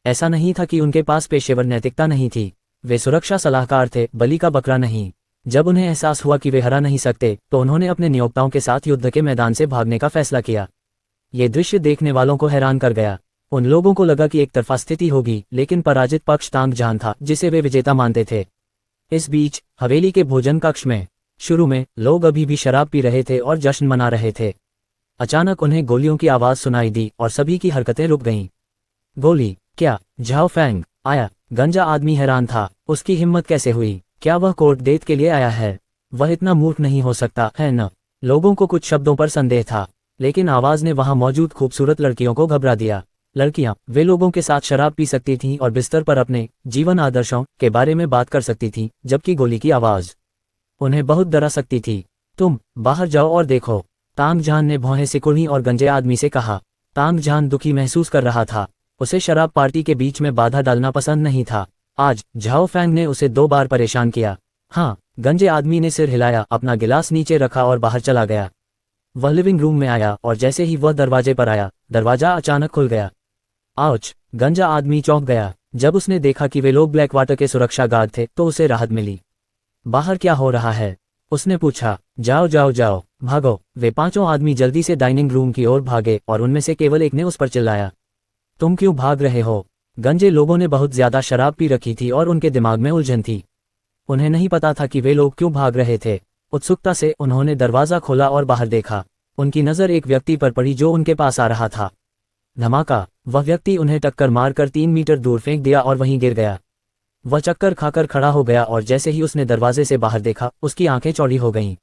ऐसा नहीं था कि उनके पास पेशेवर नैतिकता नहीं थी। वे सुरक्षा सलाहकार थे, बलि का बकरा नहीं। जब उन्हें एहसास हुआ कि वे हरा नहीं सकते तो उन्होंने अपने नियोक्ताओं के साथ युद्ध के मैदान से भागने का फैसला किया। ये दृश्य देखने वालों को हैरान कर गया। उन लोगों को लगा कि एक तरफा स्थिति होगी, लेकिन पराजित पक्ष तांग जहान था जिसे वे विजेता मानते थे। इस बीच हवेली के भोजन कक्ष में शुरू में लोग अभी भी शराब पी रहे थे और जश्न मना रहे थे। अचानक उन्हें गोलियों की आवाज सुनाई दी और सभी की हरकतें रुक गईं। गोली? क्या झाओ फैंग आया? गंजा आदमी हैरान था, उसकी हिम्मत कैसे हुई? क्या वह कोर्ट डेट के लिए आया है? वह इतना मूर्ख नहीं हो सकता है न? लोगों को कुछ शब्दों पर संदेह था, लेकिन आवाज ने वहां मौजूद खूबसूरत लड़कियों को घबरा दिया। लड़कियां वे लोगों के साथ शराब पी सकती थीं और बिस्तर पर अपने जीवन आदर्शों के बारे में बात कर सकती थीं, जबकि गोली की आवाज उन्हें बहुत डरा सकती थी। तुम बाहर जाओ और देखो, तांग जहान ने भौहें सिकुड़ी और गंजे आदमी से कहा। तांग जहान दुखी महसूस कर रहा था, उसे शराब पार्टी के बीच में बाधा डालना पसंद नहीं था। आज झाओ फैंग ने उसे 2 बार परेशान किया। हाँ, गंजे आदमी ने सिर हिलाया, अपना गिलास नीचे रखा और बाहर चला गया। वह लिविंग रूम में आया और जैसे ही वह दरवाजे पर आया, दरवाजा अचानक खुल गया। आउच! गंजा आदमी चौंक गया। जब उसने देखा कि वे लोग ब्लैक वाटर के सुरक्षा गार्ड थे तो उसे राहत मिली। बाहर क्या हो रहा है? उसने पूछा। जाओ जाओ जाओ, भागो! वे 5 आदमी जल्दी से डाइनिंग रूम की ओर भागे और उनमें से केवल एक ने उस पर चिल्लाया, तुम क्यों भाग रहे हो? गंजे लोगों ने बहुत ज्यादा शराब पी रखी थी और उनके दिमाग में उलझन थी। उन्हें नहीं पता था कि वे लोग क्यों भाग रहे थे। उत्सुकता से उन्होंने दरवाजा खोला और बाहर देखा। उनकी नज़र एक व्यक्ति पर पड़ी जो उनके पास आ रहा था। धमाका! वह व्यक्ति उन्हें टक्कर मारकर 3 मीटर दूर फेंक दिया और वहीं गिर गया। वह चक्कर खाकर खड़ा हो गया और जैसे ही उसने दरवाजे से बाहर देखा, उसकी आंखें चौड़ी हो गईं।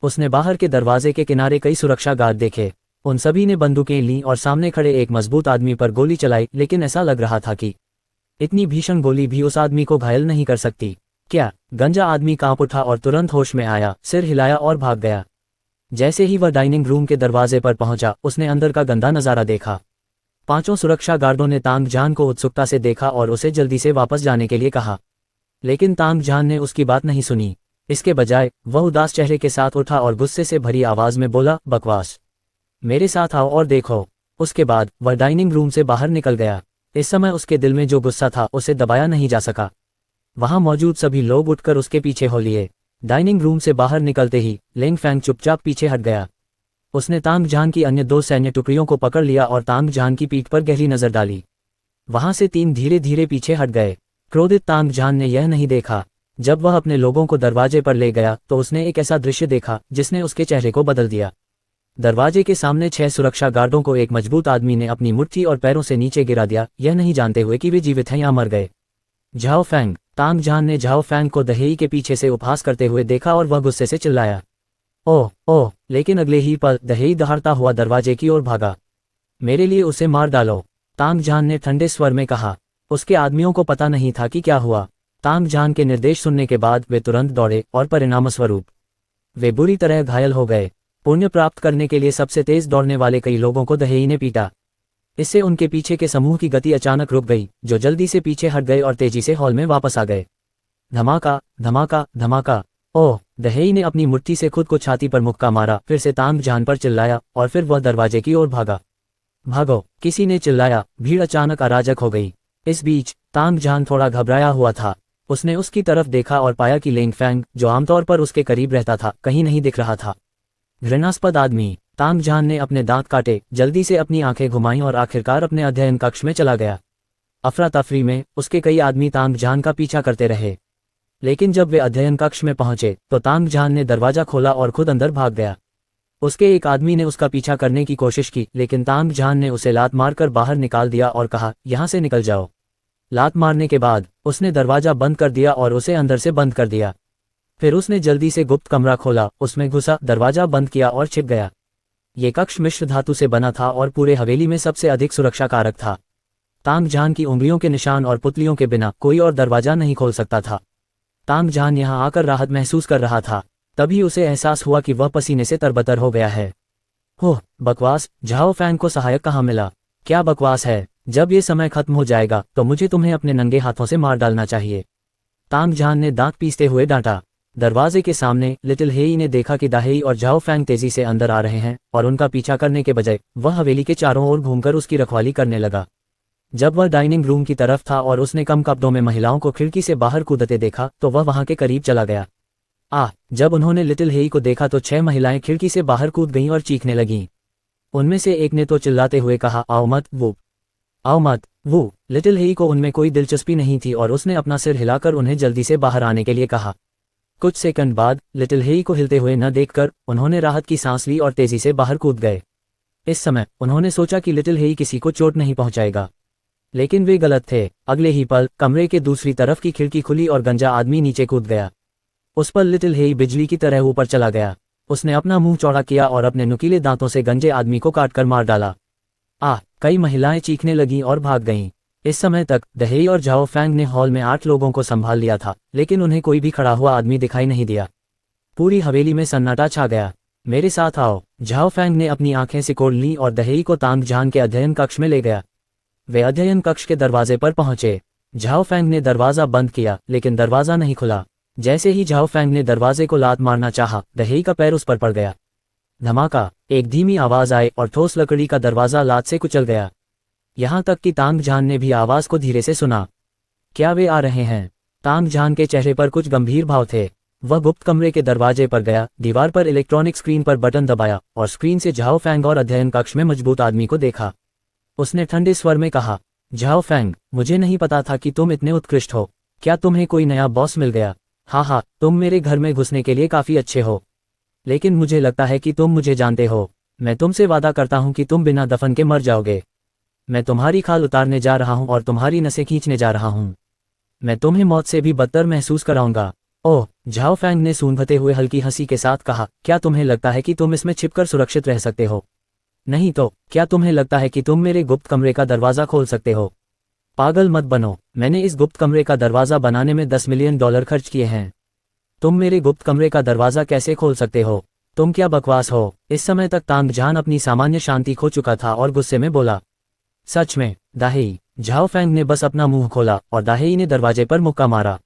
उसने बाहर के दरवाजे के किनारे कई सुरक्षा गार्ड देखे। उन सभी ने बंदूकें लीं और सामने खड़े एक मजबूत आदमी पर गोली चलाई, लेकिन ऐसा लग रहा था कि इतनी भीषण गोली भी उस आदमी को घायल नहीं कर सकती। क्या? गंजा आदमी कांप उठा और तुरंत होश में आया, सिर हिलाया और भाग गया। जैसे ही वह डाइनिंग रूम के दरवाजे पर पहुंचा, उसने अंदर का गंदा नजारा देखा। 5 सुरक्षा गार्डों ने तांग जहान को उत्सुकता से देखा और उसे जल्दी से वापस जाने के लिए कहा, लेकिन तांग जहान ने उसकी बात नहीं सुनी। इसके बजाय वह उदास चेहरे के साथ उठा और गुस्से से भरी आवाज में बोला, बकवास! मेरे साथ आओ और देखो। उसके बाद वह डाइनिंग रूम से बाहर निकल गया। इस समय उसके दिल में जो गुस्सा था उसे दबाया नहीं जा सका। वहां मौजूद सभी लोग उठकर उसके पीछे हो लिए। डाइनिंग रूम से बाहर निकलते ही लेंग फैंग चुपचाप पीछे हट गया। उसने तांग जहान की अन्य 2 सैन्य टुकड़ियों को पकड़ लिया और तांग जहान की पीठ पर गहरी नजर डाली। वहां से 3 धीरे धीरे पीछे हट गए। क्रोधित तांग जहान ने यह नहीं देखा। जब वह अपने लोगों को दरवाजे पर ले गया तो उसने एक ऐसा दृश्य देखा जिसने उसके चेहरे को बदल दिया। दरवाजे के सामने 6 सुरक्षा गार्डों को एक मजबूत आदमी ने अपनी मुट्ठी और पैरों से नीचे गिरा दिया, यह नहीं जानते हुए कि वे जीवित हैं या मर गए। Zhao Fang! तांग जहान ने झाओ फैंग को दहेई के पीछे से उपहास करते हुए देखा और वह गुस्से से चिल्लाया, ओह ओह! लेकिन अगले ही पल दहेई दहाड़ता हुआ दरवाजे की ओर भागा। मेरे लिए उसे मार डालो, तांग जहान ने ठंडे स्वर में कहा। उसके आदमियों को पता नहीं था कि क्या हुआ। तांग जहान के निर्देश सुनने के बाद वे तुरंत दौड़े और परिणामस्वरूप वे बुरी तरह घायल हो गए। पुण्य प्राप्त करने के लिए सबसे तेज दौड़ने वाले कई लोगों को दहेई ने पीटा। इससे उनके पीछे के समूह की गति अचानक रुक गई, जो जल्दी से पीछे हट गए और तेजी से हॉल में वापस आ गए। धमाका धमाका धमाका! ओह! दहेई ने अपनी मुट्ठी से खुद को छाती पर मुक्का मारा, फिर से तांग जहान पर चिल्लाया और फिर वह दरवाजे की ओर भागा। भागो! किसी ने चिल्लाया। भीड़ अचानक अराजक हो गई। इस बीच तांग जहान थोड़ा घबराया हुआ था। उसने उसकी तरफ देखा और पाया कि लेंग फैंग, जो आमतौर पर उसके करीब रहता था, कहीं नहीं दिख रहा था। घृणास्पद आदमी! तांग जहान ने अपने दांत काटे, जल्दी से अपनी आंखें घुमाईं और आखिरकार अपने अध्ययन कक्ष में चला गया। अफरा तफरी में उसके कई आदमी तांग जहान का पीछा करते रहे, लेकिन जब वे अध्ययन कक्ष में पहुंचे तो तांग जहान ने दरवाजा खोला और खुद अंदर भाग गया। उसके एक आदमी ने उसका पीछा करने की कोशिश की, लेकिन तांग जहान ने उसे लात मारकर बाहर निकाल दिया और कहा, यहां से निकल जाओ। लात मारने के बाद उसने दरवाजा बंद कर दिया और उसे अंदर से बंद कर दिया। फिर उसने जल्दी से गुप्त कमरा खोला, उसमें घुसा, दरवाजा बंद किया और छिप गया। ये कक्ष मिश्र धातु से बना था और पूरे हवेली में सबसे अधिक सुरक्षा कारक था। तांग जहान की उंगलियों के निशान और पुतलियों के बिना कोई और दरवाजा नहीं खोल सकता था। तांग जहान यहाँ आकर राहत महसूस कर रहा था। तभी उसे एहसास हुआ कि वह पसीने से तरबतर हो गया है। होह! बकवास! झाओ फैंग को सहायक कहाँ मिला? क्या बकवास है? जब ये समय खत्म हो जाएगा तो मुझे तुम्हें अपने नंगे हाथों से मार डालना चाहिए, तांग जहान ने दांत पीसते हुए डांटा। दरवाजे के सामने लिटिल हेई ने देखा कि दाहेई और झाओ फैंग तेजी से अंदर आ रहे हैं और उनका पीछा करने के बजाय वह हवेली के चारों ओर घूमकर उसकी रखवाली करने लगा। जब वह डाइनिंग रूम की तरफ था और उसने कम कपड़ों में महिलाओं को खिड़की से बाहर कूदते देखा तो वह वहां के करीब चला गया। जब उन्होंने लिटिल हेई को देखा तो 6 महिलाएं खिड़की से बाहर कूद गईं और चीखने लगीं। उनमें से एक ने तो चिल्लाते हुए कहा, आओ मत, वो आओ मत। वो लिटिल हेई को उनमें कोई दिलचस्पी नहीं थी और उसने अपना सिर हिलाकर उन्हें जल्दी से बाहर आने के लिए कहा। कुछ सेकंड बाद लिटिल हेई को हिलते हुए न देखकर उन्होंने राहत की सांस ली और तेजी से बाहर कूद गए। इस समय उन्होंने सोचा कि लिटिल हेई किसी को चोट नहीं पहुंचाएगा, लेकिन वे गलत थे। अगले ही पल कमरे के दूसरी तरफ की खिड़की खुली और गंजा आदमी नीचे कूद गया। उस पर लिटिल हेई बिजली की तरह ऊपर चला गया। उसने अपना मुंह चौड़ा किया और अपने नुकीले दांतों से गंजे आदमी को काटकर मार डाला। कई महिलाएं चीखने लगीं और भाग गईं। इस समय तक दहेई और झाओ फैंग ने हॉल में 8 लोगों को संभाल लिया था, लेकिन उन्हें कोई भी खड़ा हुआ आदमी दिखाई नहीं दिया। पूरी हवेली में सन्नाटा छा गया। मेरे साथ आओ। झाओ फैंग ने अपनी आंखें सिकोड़ लीं और दहेई को तांग जहान के अध्ययन कक्ष में ले गया। वे अध्ययन कक्ष के दरवाजे पर पहुंचे। झाओ फैंग ने दरवाजा बंद किया, लेकिन दरवाजा नहीं खुला। जैसे ही झाओ फैंग ने दरवाजे को लात मारना चाहा, दहेई का पैर उस पर पड़ गया। धमाका! एक धीमी आवाज आई और ठोस लकड़ी का दरवाजा लात से कुचल गया। यहां तक कि तांग जहान ने भी आवाज को धीरे से सुना। क्या वे आ रहे हैं? तांग जहान के चेहरे पर कुछ गंभीर भाव थे। वह गुप्त कमरे के दरवाजे पर गया, दीवार पर इलेक्ट्रॉनिक स्क्रीन पर बटन दबाया और स्क्रीन से झाओ फैंग और अध्ययन कक्ष में मजबूत आदमी को देखा। उसने ठंडे स्वर में कहा, झाओ फैंग, मुझे नहीं पता था कि तुम इतने उत्कृष्ट हो। क्या तुम्हें कोई नया बॉस मिल गया? हाँ, तुम मेरे घर में घुसने के लिए काफी अच्छे हो, लेकिन मुझे लगता है कि तुम मुझे जानते हो। मैं तुमसे वादा करता हूं कि तुम बिना दफन के मर जाओगे। मैं तुम्हारी खाल उतारने जा रहा हूं और तुम्हारी नसें खींचने जा रहा हूं। मैं तुम्हें मौत से भी बदतर महसूस कराऊंगा। ओह, झाओ फैंग ने सूंघते हुए हल्की हंसी के साथ कहा, क्या तुम्हें लगता है कि तुम इसमें छिपकर सुरक्षित रह सकते हो? नहीं तो क्या तुम्हें लगता है कि तुम मेरे गुप्त कमरे का दरवाजा खोल सकते हो? पागल मत बनो। मैंने इस गुप्त कमरे का दरवाजा बनाने में $10 मिलियन खर्च किए हैं। तुम मेरे गुप्त कमरे का दरवाजा कैसे खोल सकते हो? तुम क्या बकवास हो? इस समय तक तांग जहान अपनी सामान्य शांति खो चुका था और गुस्से में बोला, सच में? दाहेई? झाओ फैंग ने बस अपना मुंह खोला और दाहेई ने दरवाजे पर मुक्का मारा।